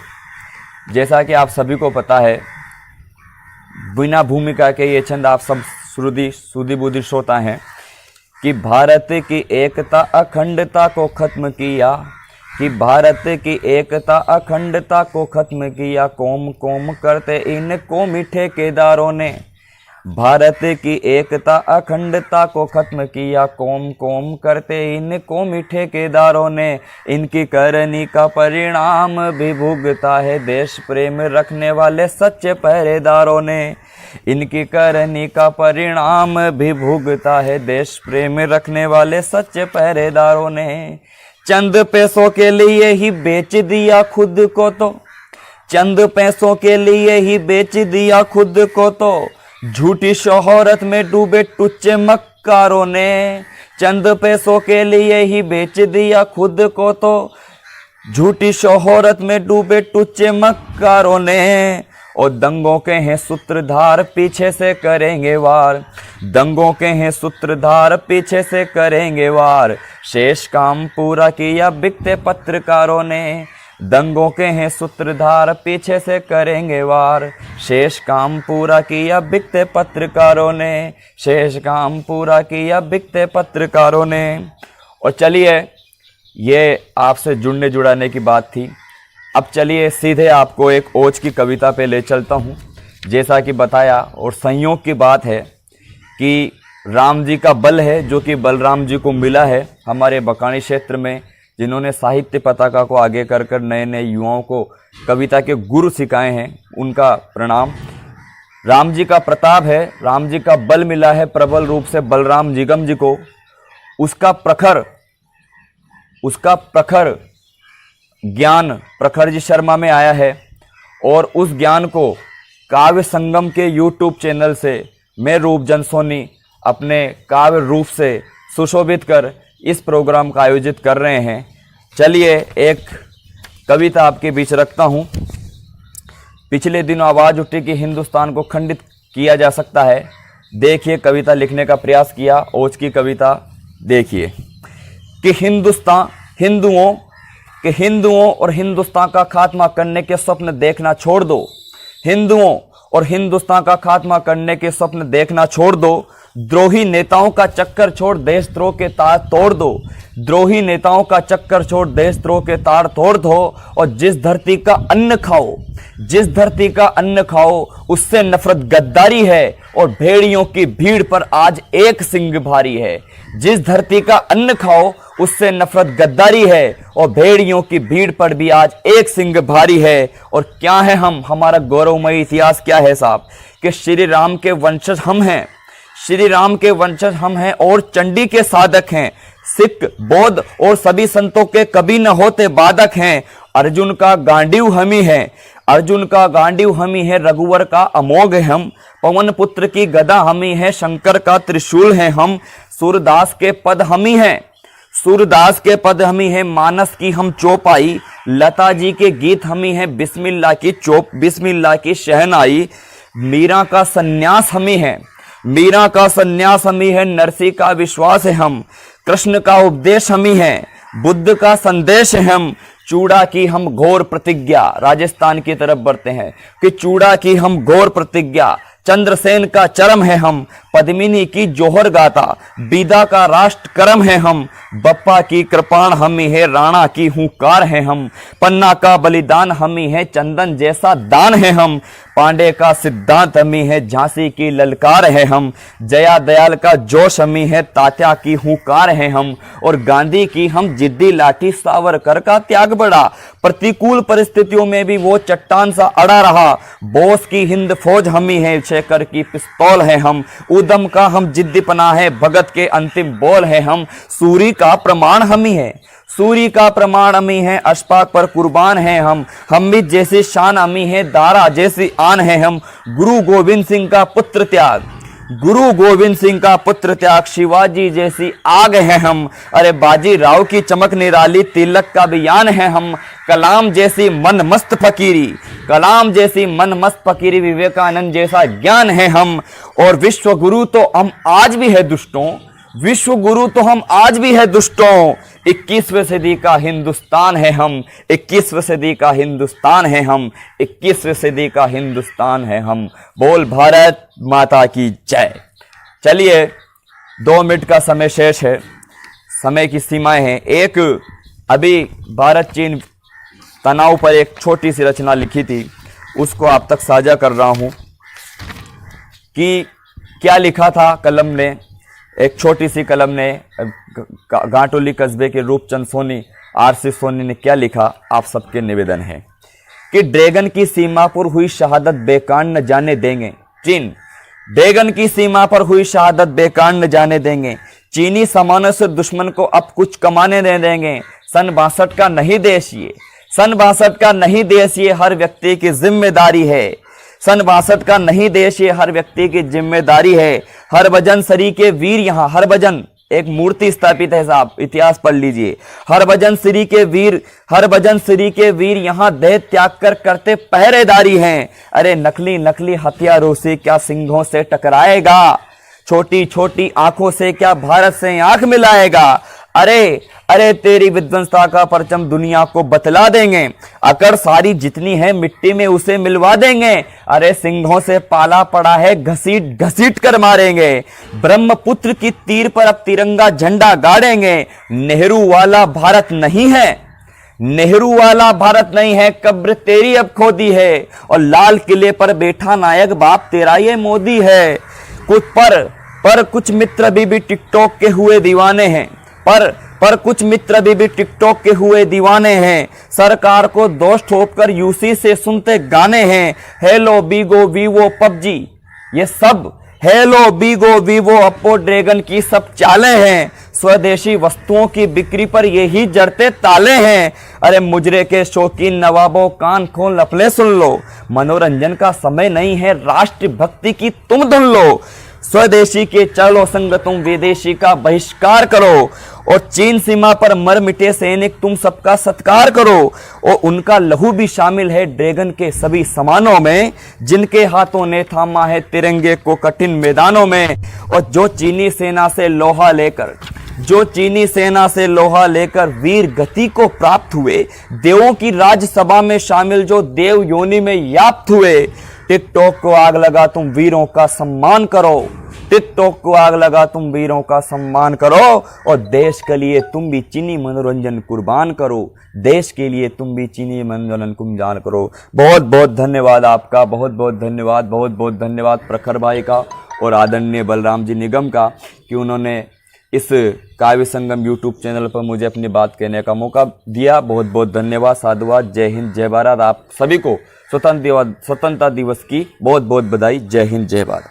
जैसा कि आप सभी को पता है, बिना भूमिका के ये छंद आप सब सुधी बुद्धि श्रोता हैं कि भारत की एकता अखंडता को खत्म किया, कि भारत की एकता अखंडता को खत्म किया, कोम कोम करते इनको मीठे केदारों ने। भारत की एकता अखंडता को खत्म किया, कोम कोम करते इनको मीठे केदारों ने। इनकी करनी का परिणाम भी भुगता है देश प्रेम रखने वाले सच्चे पहरेदारों ने। इनकी करनी का परिणाम भी भुगता है देश प्रेम रखने वाले सच्चे पहरेदारों ने। चंद पैसों के लिए ही बेच दिया खुद को तो, चंद पैसों के लिए ही बेच दिया खुद को तो, झूठी शोहरत में डूबे टुच्चे मक्कारों ने। चंद पैसों के लिए ही बेच दिया खुद को तो, झूठी शोहरत में डूबे टुच्चे मक्कारों ने। और दंगों के हैं सूत्रधार पीछे से करेंगे वार, दंगों के हैं सूत्रधार पीछे से करेंगे वार, शेष काम पूरा किया बिकते पत्रकारों ने। दंगों के हैं सूत्रधार पीछे से करेंगे वार, शेष काम पूरा किया बिकते पत्रकारों ने, शेष काम पूरा किया बिकते पत्रकारों ने। और चलिए, ये आपसे जुड़ने जुड़ाने की बात थी। अब चलिए सीधे आपको एक ओज की कविता पे ले चलता हूँ। जैसा कि बताया, और संयोग की बात है कि राम जी का बल है जो कि बलराम जी को मिला है हमारे बकानी क्षेत्र में, जिन्होंने साहित्य पताका को आगे कर कर नए नए युवाओं को कविता के गुरु सिखाए हैं, उनका प्रणाम। राम जी का प्रताप है, राम जी का बल मिला है प्रबल रूप से बलराम जिगम जी को। उसका प्रखर ज्ञान प्रखर जी शर्मा में आया है, और उस ज्ञान को काव्य संगम के यूट्यूब चैनल से मैं रूपचंद सोनी अपने काव्य रूप से सुशोभित कर इस प्रोग्राम का आयोजित कर रहे हैं। चलिए एक कविता आपके बीच रखता हूँ। पिछले दिनों आवाज़ उठी कि हिंदुस्तान को खंडित किया जा सकता है। देखिए कविता लिखने का प्रयास किया, ओज की कविता देखिए कि हिंदुओं और हिंदुस्तान का खात्मा करने के स्वप्न देखना छोड़ दो। हिंदुओं और हिंदुस्तान का खात्मा करने के स्वप्न देखना छोड़ दो। द्रोही नेताओं का चक्कर छोड़ देशद्रोह के तार तोड़ दो। द्रोही नेताओं का चक्कर छोड़ देशद्रोह के तार तोड़ दो। और जिस धरती का अन्न खाओ उससे नफरत गद्दारी है, और भेड़ियों की भीड़ पर आज एक सिंग भारी है। जिस धरती का अन्न खाओ उससे नफरत गद्दारी है, और भेड़ियों की भीड़ पर भी आज एक सिंग भारी है। और क्या है हम, हमारा गौरवमयी इतिहास क्या है साहब, कि श्री राम के वंशज हम हैं, श्री राम के वंशज हम हैं और चंडी के साधक हैं। सिख बौद्ध और सभी संतों के कभी न होते बाधक हैं। अर्जुन का गांडीव हम ही है, अर्जुन का गांडीव हम ही है, रघुवर का अमोघ है हम। पवन पुत्र की गदा हम ही है, शंकर का त्रिशूल है हम। सूरदास के पद हम ही हैं, सूरदास के पद हम ही हैं। मानस की हम चौपाई, लता जी के गीत हम ही हैं। बिस्मिल्लाह की चौप, बिस्मिल्लाह की शहनाई। मीरा का सन्यास हम ही है, मीरा का सन्यास हम ही है। नरसी का विश्वास है हम, कृष्ण का उपदेश हम ही है। बुद्ध का संदेश है हम, चूड़ा की हम घोर प्रतिज्ञा। राजस्थान की तरफ बढ़ते हैं कि चूड़ा की हम घोर प्रतिज्ञा। चंद्रसेन का चरम है हम, पद्मिनी की जोहर गाता, बीदा का राष्ट्र कर्म है हम, बप्पा की कृपाण हम ही है, राणा की हुंकार है हम, पन्ना का बलिदान हम ही है, चंदन जैसा दान है हम, पांडे का सिद्धांत हमी है, झांसी की ललकार है हम, जया दयाल का जोश हमी है, तात्या की हुंकार है हम, और गांधी की हम जिद्दी लाठी, सावरकर का त्याग बड़ा, प्रतिकूल परिस्थितियों में भी वो चट्टान सा अड़ा रहा, बोस की हिंद फौज हमी है, शेखर की पिस्तौल है हम, उदम का हम जिद्दीपना है, भगत के अंतिम बोल है हम, सूरी का प्रमाण हमी है, सूरी का प्रमाण अमी है, अशफाक पर कुर्बान है हम भी जैसी शान अमी है, दारा जैसी आन है हम, गुरु गोविंद सिंह का पुत्र त्याग, गुरु गोविंद सिंह का पुत्र त्याग, शिवाजी जैसी आग है हम, अरे बाजी राव की चमक निराली, तिलक का बयान है हम, कलाम जैसी मन मस्त फकीरी, कलाम जैसी मन मस्त फकीरी, विवेकानंद जैसा ज्ञान है हम, और विश्व गुरु तो हम आज भी है दुष्टों, विश्व गुरु तो हम आज भी है दुष्टों, 21वीं सदी का हिंदुस्तान है हम, 21वीं सदी का हिंदुस्तान है हम, 21वीं सदी का हिंदुस्तान है हम, बोल भारत माता की जय। चलिए 2 मिनट का समय शेष है, समय की सीमाएं हैं। एक अभी भारत चीन तनाव पर एक छोटी सी रचना लिखी थी, उसको आप तक साझा कर रहा हूं कि क्या लिखा था कलम ने, एक छोटी सी कलम ने, घाटोली कस्बे के रूपचंद सोनी, आरसी सोनी ने क्या लिखा, आप सबके निवेदन है कि ड्रैगन की सीमा पर हुई शहादत बेकार न जाने देंगे चीन, ड्रैगन की सीमा पर हुई शहादत बेकार न जाने देंगे, चीनी सामानों से दुश्मन को अब कुछ कमाने नहीं देंगे, सन 62 का नहीं देश ये, सन 62 का नहीं देश ये, हर व्यक्ति की जिम्मेदारी है, सन 62 का नहीं देश ये, हर व्यक्ति की जिम्मेदारी है, हरभजन सरी के वीर यहाँ, हरभजन एक मूर्ति स्थापित है साहब, इतिहास पढ़ लीजिए, हरभजन श्री के वीर, हरभजन श्री के वीर यहाँ देह त्याग कर करते पहरेदारी हैं, अरे नकली नकली हथियारों से क्या सिंहों से टकराएगा, छोटी छोटी आंखों से क्या भारत से आंख मिलाएगा, अरे अरे तेरी विध्वंसता का परचम दुनिया को बतला देंगे, अकड़ सारी जितनी है मिट्टी में उसे मिलवा देंगे, अरे सिंहों से पाला पड़ा है घसीट घसीट कर मारेंगे, ब्रह्मपुत्र की तीर पर अब तिरंगा झंडा गाड़ेंगे, नेहरू वाला भारत नहीं है, नेहरू वाला भारत नहीं है, कब्र तेरी अब खोदी है, और लाल किले पर बैठा नायक बाप तेरा ये मोदी है, कुछ पर कुछ मित्र भी टिकटॉक के हुए दीवाने हैं, पर कुछ मित्र भी टिकटॉक के हुए दीवाने हैं, सरकार को दोष ठोककर यूसी से सुनते गाने हैं, हेलो बीगो वीवो पबजी ये सब, हेलो बीगो वीवो अप्पो ड्रैगन की सब चालें हैं, स्वदेशी वस्तुओं की बिक्री पर यही जड़ते ताले हैं, अरे मुजरे के शौकीन नवाबों कान खोल अपने सुन लो, मनोरंजन का समय नहीं है, राष्ट्र भक्ति की तुम धुन लो, स्वदेशी के चलो संग तुम विदेशी का बहिष्कार करो, और चीन सीमा पर मर मिटे सैनिक तुम सबका सत्कार करो, और उनका लहू भी शामिल है ड्रैगन के सभी सामानों में, जिनके हाथों ने थामा है तिरंगे को कठिन मैदानों में, और जो चीनी सेना से लोहा लेकर वीर गति को प्राप्त हुए, देवों की राज्यसभा में शामिल जो देव योनि में याप्त हुए, टिकटॉक को आग लगा तुम वीरों का सम्मान करो, टिकटॉक को आग लगा तुम वीरों का सम्मान करो, और देश के लिए तुम भी चीनी मनोरंजन कुर्बान करो, देश के लिए तुम भी चीनी मनोरंजन कुर्बान करो। बहुत बहुत धन्यवाद आपका, बहुत बहुत धन्यवाद, बहुत बहुत धन्यवाद प्रखर भाई का और आदरणीय बलराम जी निगम का कि उन्होंने इस काव्य संगम यूट्यूब चैनल पर मुझे अपनी बात कहने का मौका दिया। बहुत बहुत धन्यवाद, साधुवाद, जय हिंद, जय भारत। आप सभी को स्वतंत्रता दिवस की बहुत बहुत बधाई। जय हिंद, जय भारत।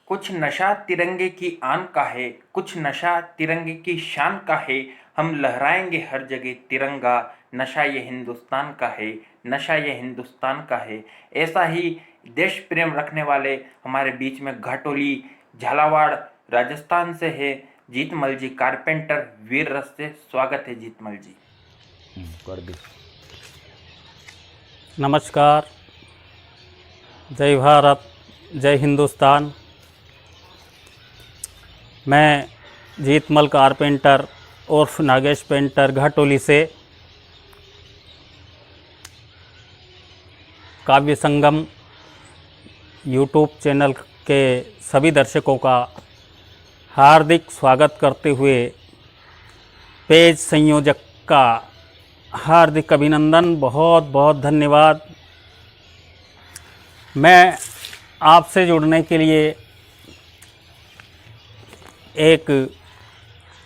कुछ नशा तिरंगे की आन का है, कुछ नशा तिरंगे की शान का है, हम लहराएंगे हर जगह तिरंगा, नशा ये हिंदुस्तान का है, नशा ये हिंदुस्तान का है। ऐसा ही देश प्रेम रखने वाले हमारे बीच में घाटोली झालावाड़ राजस्थान से है जीतमल जी, कारपेंटर वीर रस से। स्वागत है जीतमल जी। कर दी। नमस्कार, जय भारत, जय हिंदुस्तान। मैं जीतमल कारपेंटर उर्फ नागेश पेंटर घाटोली से काव्य संगम यूट्यूब चैनल के सभी दर्शकों का हार्दिक स्वागत करते हुए पेज संयोजक का हार्दिक अभिनंदन, बहुत बहुत धन्यवाद। मैं आपसे जुड़ने के लिए एक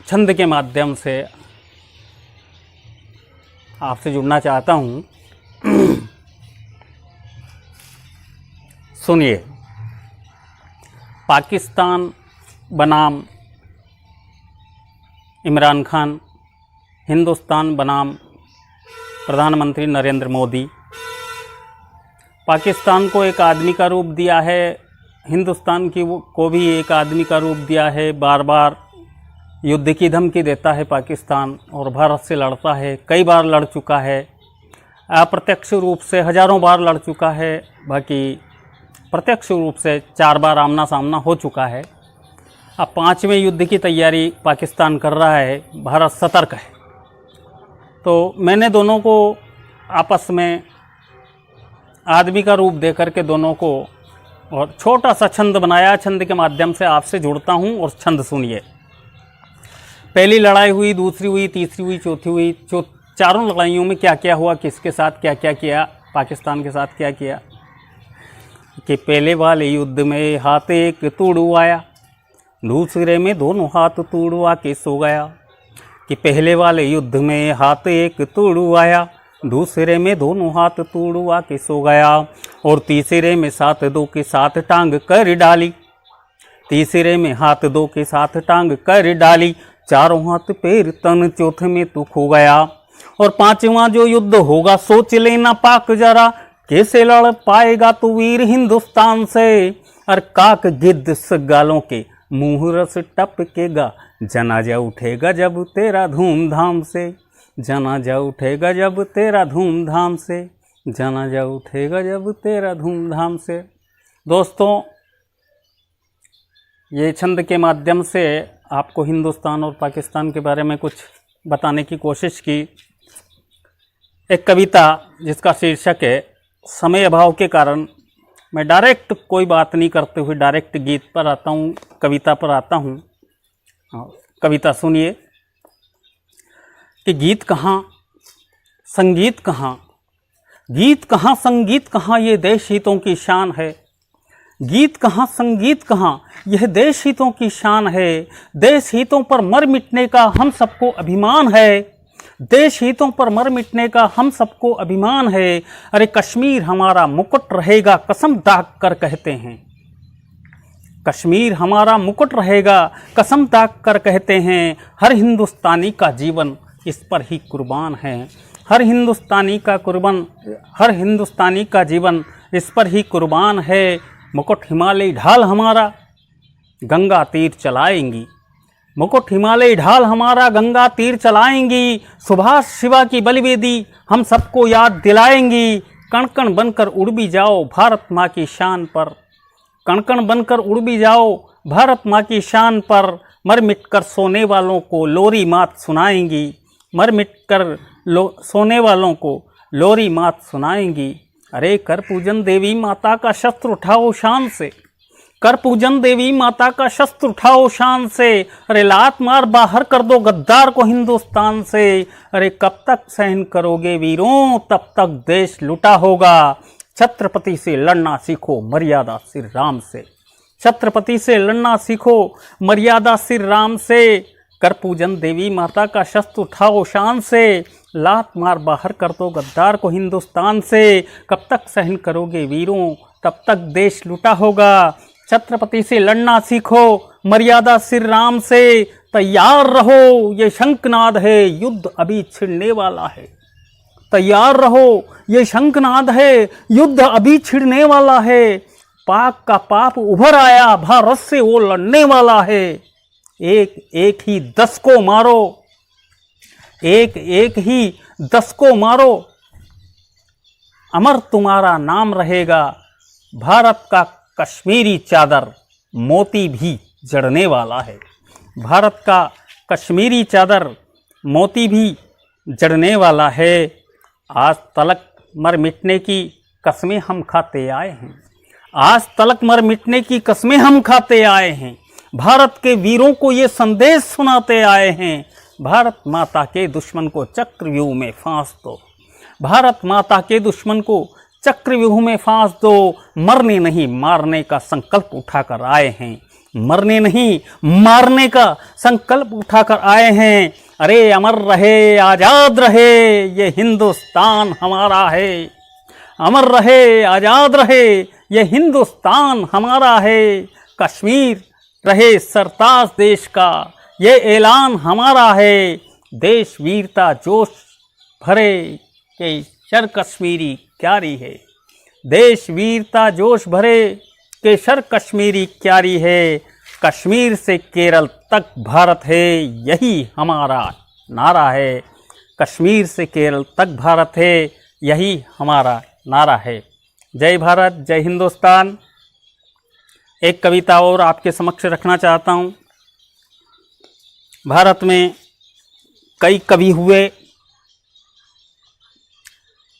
छंद के माध्यम से आपसे जुड़ना चाहता हूँ। सुनिए। पाकिस्तान बनाम इमरान खान, हिंदुस्तान बनाम प्रधानमंत्री नरेंद्र मोदी। पाकिस्तान को एक आदमी का रूप दिया है, हिंदुस्तान को भी एक आदमी का रूप दिया है। बार बार युद्ध की धमकी देता है पाकिस्तान और भारत से लड़ता है। कई बार लड़ चुका है, अप्रत्यक्ष रूप से हज़ारों बार लड़ चुका है, बाकी प्रत्यक्ष रूप से 4 बार आमना सामना हो चुका है। अब 5वें युद्ध की तैयारी पाकिस्तान कर रहा है, भारत सतर्क है। तो मैंने दोनों को आपस में आदमी का रूप दे करके दोनों को और छोटा सा छंद बनाया। छंद के माध्यम से आपसे जुड़ता हूँ और छंद सुनिए। पहली लड़ाई हुई, दूसरी हुई, तीसरी हुई, चौथी हुई। चारों लड़ाइयों में क्या क्या हुआ, किसके साथ क्या क्या किया, पाकिस्तान के साथ क्या किया कि पहले वाले युद्ध में हाथ एक तोड़वाया, दूसरे में दोनों हाथ तोड़वा के सो गया। कि पहले वाले युद्ध में हाथ एक तोड़वाया, दूसरे में दोनों हाथ तोड़वा के सो गया, और तीसरे में 7-2 के साथ टांग कर डाली। तीसरे में हाथ 2 के साथ टांग कर डाली, चारों हाथ पैर तन, चौथे में तू खो गया। और 5वां जो युद्ध होगा सोच लेना पाक जरा, कैसे लड़ पाएगा तू वीर हिंदुस्तान से। और काक गिद्ध सगालों के मुंह रस टपकेगा, जनाजा उठेगा जब तेरा धूमधाम से। जनाजा उठेगा जब तेरा धूमधाम से, जनाजा उठेगा जब तेरा धूमधाम से। दोस्तों, ये छंद के माध्यम से आपको हिंदुस्तान और पाकिस्तान के बारे में कुछ बताने की कोशिश की। एक कविता जिसका शीर्षक है समय अभाव के कारण मैं डायरेक्ट कोई बात नहीं करते हुए डायरेक्ट गीत पर आता हूँ, कविता पर आता हूँ। कविता सुनिए कि गीत कहाँ संगीत कहाँ, गीत कहाँ संगीत कहाँ, ये देश हितों की शान है। गीत कहाँ संगीत कहाँ, यह देश हितों की शान है। देश हितों पर मर मिटने का हम सबको अभिमान है। देश हितों पर मर मिटने का हम सबको अभिमान है। अरे कश्मीर हमारा मुकुट रहेगा, कसम दाग कर कहते हैं। कश्मीर हमारा मुकुट रहेगा, कसम दाग कर कहते हैं। हर हिंदुस्तानी का जीवन इस पर ही कुर्बान है। हर हिंदुस्तानी का जीवन इस पर ही कुर्बान है। मुकुट हिमालय ढाल हमारा गंगा तीर चलाएंगी। मुकुट हिमालय ढाल हमारा गंगा तीर चलाएंगी। सुभाष शिवा की बलिवेदी हम सबको याद दिलाएंगी। कण कण बनकर उड़ भी जाओ भारत माँ की शान पर। कण कण बनकर उड़ भी जाओ भारत माँ की शान पर। मर मिट कर सोने वालों को लोरी मात सुनाएंगी। मर मिट कर सोने वालों को लोरी मात सुनाएंगी। अरे कर पूजन देवी माता का शस्त्र उठाओ शान से। कर पूजन देवी माता का शस्त्र उठाओ शान से। अरे लात मार बाहर कर दो गद्दार को हिंदुस्तान से। अरे कब तक सहन करोगे वीरों, तब तक देश लुटा होगा। छत्रपति से लड़ना सीखो मर्यादा श्री राम से। छत्रपति से लड़ना सीखो मर्यादा श्री राम से। कर पूजन देवी माता का शस्त्र उठाओ शान से। लात मार बाहर कर दो गद्दार को हिंदुस्तान से। कब तक सहन करोगे वीरों, तब तक देश लुटा होगा। छत्रपति से लड़ना सीखो मर्यादा श्री राम से। तैयार रहो ये शंखनाद है, युद्ध अभी छिड़ने वाला है। तैयार रहो ये शंखनाद है, युद्ध अभी छिड़ने वाला है। पाक का पाप उभर आया, भारत से वो लड़ने वाला है। एक एक ही 10 को मारो, एक एक ही 10 को मारो। अमर तुम्हारा नाम रहेगा, भारत का कश्मीरी चादर मोती भी जड़ने वाला है। भारत का कश्मीरी चादर मोती भी जड़ने वाला है। आज तलक मर मिटने की कसमें हम खाते आए हैं। आज तलक मर मिटने की कस्में हम खाते आए हैं। भारत के वीरों को ये संदेश सुनाते आए हैं, भारत माता के दुश्मन को चक्रव्यूह में फांस दो। भारत माता के दुश्मन को चक्रव्यूह में फांस दो। मरने नहीं मारने का संकल्प उठाकर आए हैं, मरने नहीं मारने का संकल्प उठाकर आए हैं। अरे अमर रहे आजाद रहे ये हिंदुस्तान हमारा है, अमर रहे आजाद रहे ये हिंदुस्तान हमारा है। कश्मीर रहे सरताज देश का ये ऐलान हमारा है। देश वीरता जोश भरे के शर कश्मीरी क्यारी है, देश वीरता जोश भरे के शर कश्मीरी क्यारी है। कश्मीर से केरल तक भारत है यही हमारा नारा है, कश्मीर से केरल तक भारत है यही हमारा नारा है। जय भारत, जय हिंदुस्तान। एक कविता और आपके समक्ष रखना चाहता हूँ। भारत में कई कवि हुए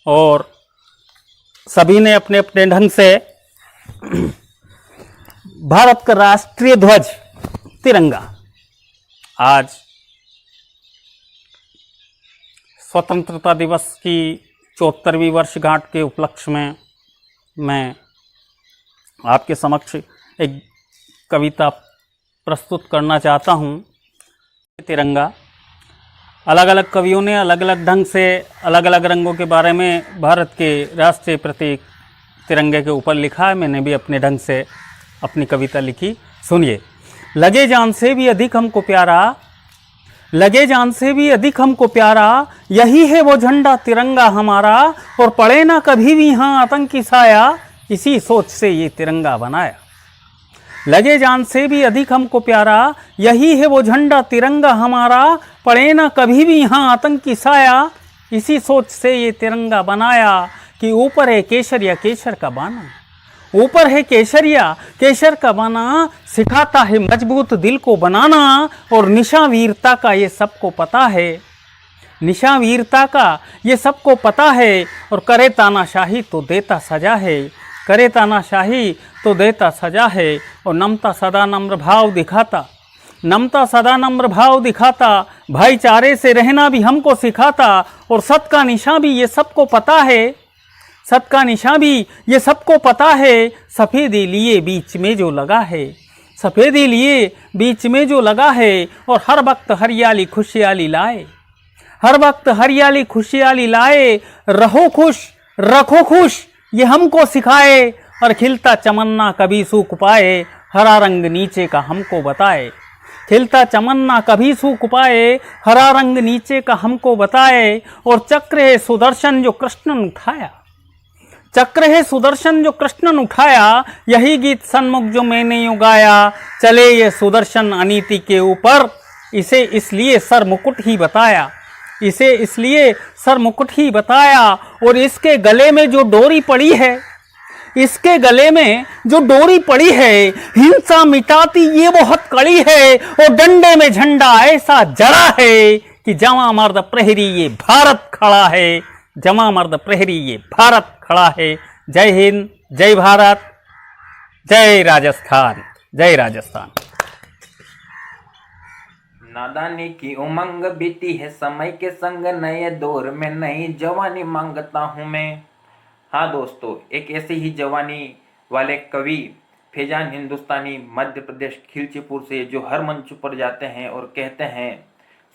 और सभी ने अपने अपने ढंग से भारत का राष्ट्रीय ध्वज तिरंगा आज स्वतंत्रता दिवस की 74वीं वर्षगांठ के उपलक्ष्य में मैं आपके समक्ष एक कविता प्रस्तुत करना चाहता हूँ। तिरंगा अलग अलग कवियों ने अलग अलग ढंग से अलग अलग रंगों के बारे में भारत के राष्ट्रीय प्रतीक तिरंगे के ऊपर लिखा है। मैंने भी अपने ढंग से अपनी कविता लिखी, सुनिए। लगे जान से भी अधिक हमको प्यारा, लगे जान से भी अधिक हमको प्यारा, यही है वो झंडा तिरंगा हमारा। और पड़े ना कभी भी यहाँ आतंकी साया, इसी सोच से ये तिरंगा बनाया। लगे जान से भी अधिक हमको प्यारा, यही है वो झंडा तिरंगा हमारा। पड़े ना कभी भी यहाँ आतंकी साया, इसी सोच से ये तिरंगा बनाया। कि ऊपर है केसरिया केसर का बाना, ऊपर है केसरिया केसर का बाना, सिखाता है मजबूत दिल को बनाना। और निशा वीरता का ये सबको पता है, निशा वीरता का ये सबको पता है। और करे तानाशाही तो देता सजा है, करे तानाशाही तो देता सजा है। और नमता सदा नम्र भाव दिखाता, नमता सदा नम्र भाव दिखाता। भाईचारे से रहना भी हमको सिखाता। और सत का निशा भी ये सबको पता है, सत का निशा भी ये सबको पता है। सफ़ेदी लिए बीच में जो लगा है, सफ़ेदी लिए बीच में जो लगा है। और हर वक्त हरियाली खुशहाली लाए, हर वक्त हरियाली खुशहाली लाए। रहो खुश रखो खुश ये हमको सिखाए। और खिलता चमन्ना कभी सूख पाए, हरा रंग नीचे का हमको बताए। खिलता चमन्ना कभी सूख पाए, हरा रंग नीचे का हमको बताए। और चक्र है सुदर्शन जो कृष्ण ने उठाया, चक्र है सुदर्शन जो कृष्ण ने उठाया। यही गीत सन्मुख जो मैंने यूं गाया। चले ये सुदर्शन अनीति के ऊपर, इसे इसलिए सर मुकुट ही बताया, इसे इसलिए सर मुकुट ही बताया। और इसके गले में जो डोरी पड़ी है, इसके गले में जो डोरी पड़ी है, हिंसा मिटाती ये वो हथकड़ी है। और डंडे में झंडा ऐसा जड़ा है कि जवां मर्द प्रहरी ये भारत खड़ा है, जवां मर्द प्रहरी ये भारत खड़ा है। जय हिंद, जय भारत, जय राजस्थान, जय राजस्थान। नादानी की उमंग बीती है समय के संग, नए दौर में नई जवानी मांगता हूँ मैं। हाँ दोस्तों, एक ऐसी ही जवानी वाले कवि फैजान हिंदुस्तानी मध्य प्रदेश खिलचीपुर से, जो हर मंच पर जाते हैं और कहते हैं,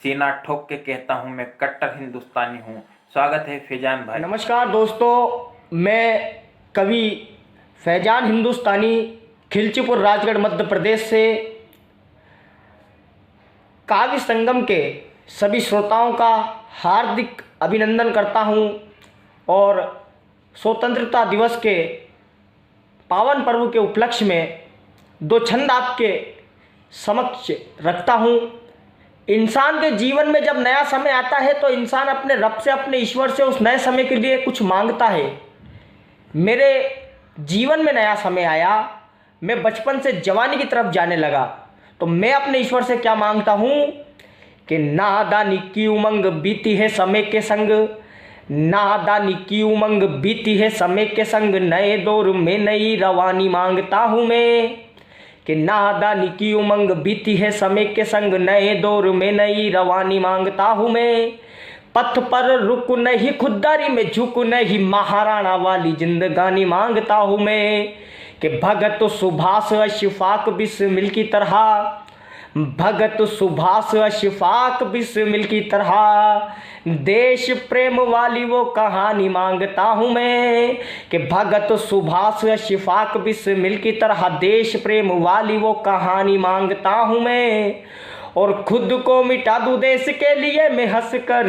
सीना ठोक के कहता हूँ मैं कट्टर हिंदुस्तानी हूँ। स्वागत है फैजान भाई। नमस्कार दोस्तों, मैं कवि फैजान हिंदुस्तानी खिलचीपुर राजगढ़ मध्य प्रदेश से काव्य संगम के सभी श्रोताओं का हार्दिक अभिनंदन करता हूं और स्वतंत्रता दिवस के पावन पर्व के उपलक्ष्य में दो छंद आपके समक्ष रखता हूं। इंसान के जीवन में जब नया समय आता है तो इंसान अपने रब से, अपने ईश्वर से उस नए समय के लिए कुछ मांगता है। मेरे जीवन में नया समय आया, मैं बचपन से जवानी की तरफ जाने लगा, तो मैं अपने ईश्वर से क्या मांगता हूँ कि नादानी की उमंग बीती है समय के संग, नादानी की उमंग बीती है समय के संग, नए दौर में नई रवानी मांगता हूँ मैं। कि नादानी की उमंग बीती है समय के संग, नए दौर में नई रवानी मांगता हूँ मैं। पथ पर रुक नहीं, खुददारी में झुक नहीं, महाराणा वाली जिंदगानी मांगता हूँ मैं। कि भगत सुभाष अशफाक बिस्मिल की तरह, भगत सुभाष अशफाक बिस्मिल की तरह, देश प्रेम वाली वो कहानी मांगता हूँ मैं। कि भगत सुभाष अशफाक बिस्मिल की तरह, देश प्रेम वाली वो कहानी मांगता हूँ मैं। और खुद को मिटा दूं देश के लिए मैं हंस कर,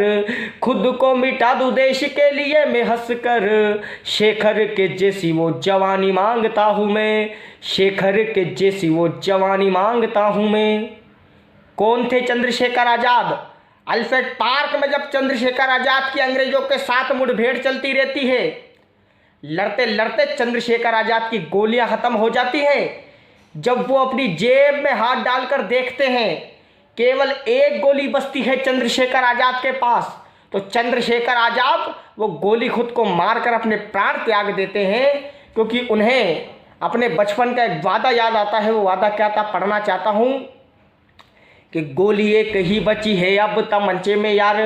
खुद को मिटा दूं देश के लिए मैं हंस कर, शेखर के जैसी वो जवानी मांगता हूँ मैं। शेखर के जैसी वो जवानी मांगता हूँ मैं। कौन थे चंद्रशेखर आज़ाद? अल्फ्रेड पार्क में जब चंद्रशेखर आज़ाद की अंग्रेजों के साथ मुठभेड़ चलती रहती है, लड़ते लड़ते चंद्रशेखर आज़ाद की गोलियां खत्म हो जाती हैं। जब वो अपनी जेब में हाथ डालकर देखते हैं, केवल एक गोली बचती है चंद्रशेखर आज़ाद के पास, तो चंद्रशेखर आज़ाद वो गोली खुद को मारकर अपने प्राण त्याग देते हैं, क्योंकि उन्हें अपने बचपन का एक वादा याद आता है। वो वादा क्या था, पढ़ना चाहता हूँ। कि गोली एक ही बची है अब तमंचे में यार,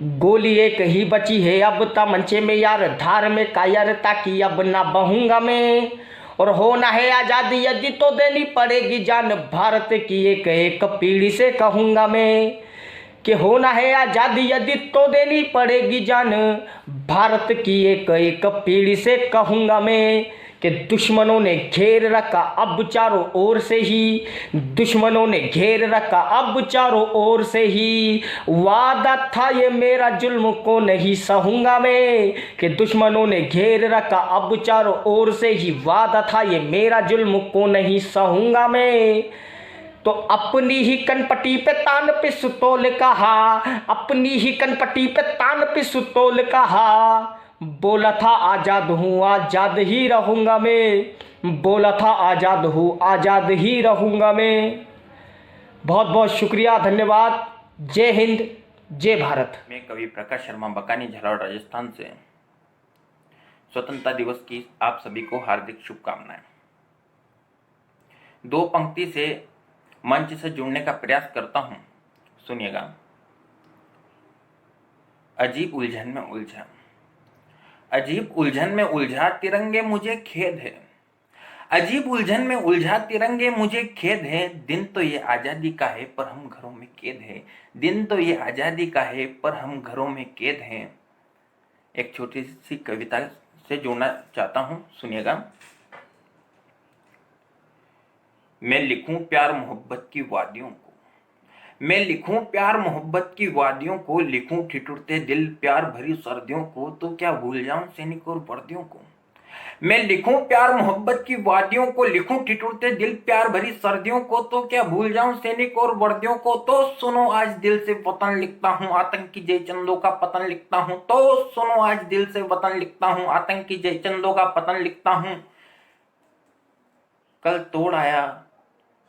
गोली एक ही बची है अब तमंचे में यार, धार में कायरता की अब ना बहूंगा मैं। और होना है आज़ादी यदि तो देनी पड़ेगी जान, भारत की एक एक पीढ़ी से कहूँगा मैं। कि होना है आज़ादी यदि तो देनी पड़ेगी जान, भारत की एक एक पीढ़ी से कहूँगा मैं। कि दुश्मनों ने घेर रखा अब चारों ओर से ही, दुश्मनों ने घेर रखा अब चारों ओर से ही, वादा था ये मेरा जुल्म को नहीं सहूँगा मैं। कि दुश्मनों ने घेर रखा अब चारों ओर से ही, वादा था ये मेरा जुल्म को नहीं सहूँगा मैं। तो अपनी ही कनपटी पे तान पिस्तौल कहा, अपनी ही कनपटी पे तान पिस्तौल कहा, बोला था आज़ाद हूँ आज़ाद ही रहूँगा मैं, बोला था आज़ाद हूँ आज़ाद ही रहूँगा मैं। बहुत बहुत शुक्रिया, धन्यवाद। जय हिंद, जय भारत। मैं कवि प्रकाश शर्मा बकानी झलावड़ राजस्थान से स्वतंत्रता दिवस की आप सभी को हार्दिक शुभकामनाएं। दो पंक्ति से मंच से जुड़ने का प्रयास करता हूं, सुनिएगा। अजीब उलझन में उलझा, अजीब उलझन में उलझा तिरंगे मुझे खेद है, अजीब उलझन में उलझा तिरंगे मुझे खेद है, दिन तो ये आज़ादी का है पर हम घरों में कैद है, दिन तो ये आज़ादी का है पर हम घरों में कैद हैं। एक छोटी सी कविता से जोड़ना चाहता हूं, सुनिएगा। मैं लिखूं प्यार मोहब्बत की वादियों को, मैं लिखूं प्यार मोहब्बत की वादियों को, लिखूं ठिठुरते दिल प्यार भरी सर्दियों को, तो क्या भूल जाऊं सैनिक और वर्दियों को। मैं लिखूं प्यार मोहब्बत की वादियों को, लिखूं ठिठुरते दिल प्यार भरी सर्दियों को, तो क्या भूल जाऊं सैनिक और वर्दियों को। तो सुनो आज दिल से वतन लिखता हूं, आतंकी जयचंदों का पतन लिखता हूं। तो सुनो आज दिल से वतन लिखता हूं, आतंकी जयचंदों का पतन लिखता हूं। कल तोड़ आया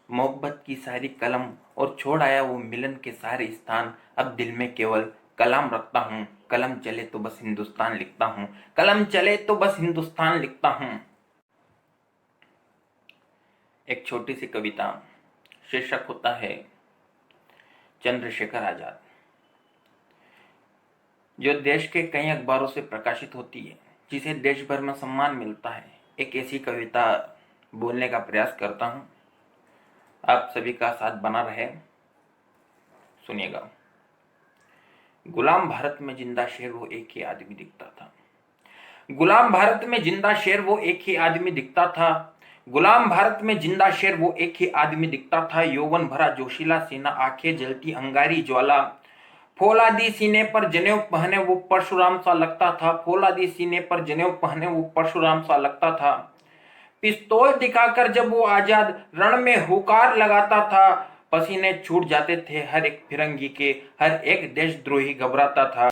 मोहब्बत की सारी कलम और छोड़ आया वो मिलन के सारे स्थान, अब दिल में केवल कलाम रखता हूँ, कलम चले तो बस हिंदुस्तान लिखता हूँ, कलम चले तो बस हिंदुस्तान लिखता हूँ। एक छोटी सी कविता, शीर्षक होता है चंद्रशेखर आज़ाद, जो देश के कई अखबारों से प्रकाशित होती है, जिसे देश भर में सम्मान मिलता है। एक ऐसी कविता बोलने का प्रयास करता हूँ, आप सभी का साथ बना रहे, सुनिएगा। गुलाम भारत में जिंदा शेर वो एक ही आदमी दिखता था, गुलाम भारत में जिंदा शेर वो एक ही आदमी दिखता था, गुलाम भारत में जिंदा शेर वो एक ही आदमी दिखता था। यौवन भरा जोशीला सीना, आंखें जलती अंगारी ज्वाला, फौलादी सीने पर जनेऊ पहने वो परशुराम सा लगता था, फौलादी सीने पर जनेऊ पहने वो परशुराम सा लगता था। पिस्तौल दिखाकर जब वो आजाद रण में हुकार लगाता था, पसीने छूट जाते थे हर एक फिरंगी के, हर एक देशद्रोही घबराता था।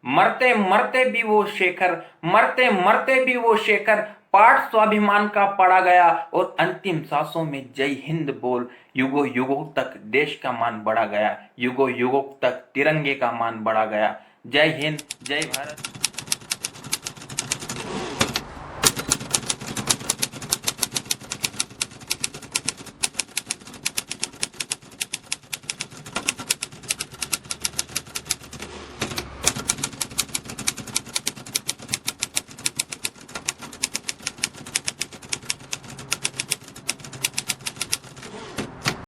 मरते मरते भी वो शेखर, मरते मरते भी वो शेखर, पाठ स्वाभिमान का पढ़ा गया और अंतिम सांसों में जय हिंद बोल, युगों युगों तक देश का मान बढ़ा गया, युगों युगों तक तिरंगे का मान बढ़ा गया। जय हिंद, जय भारत।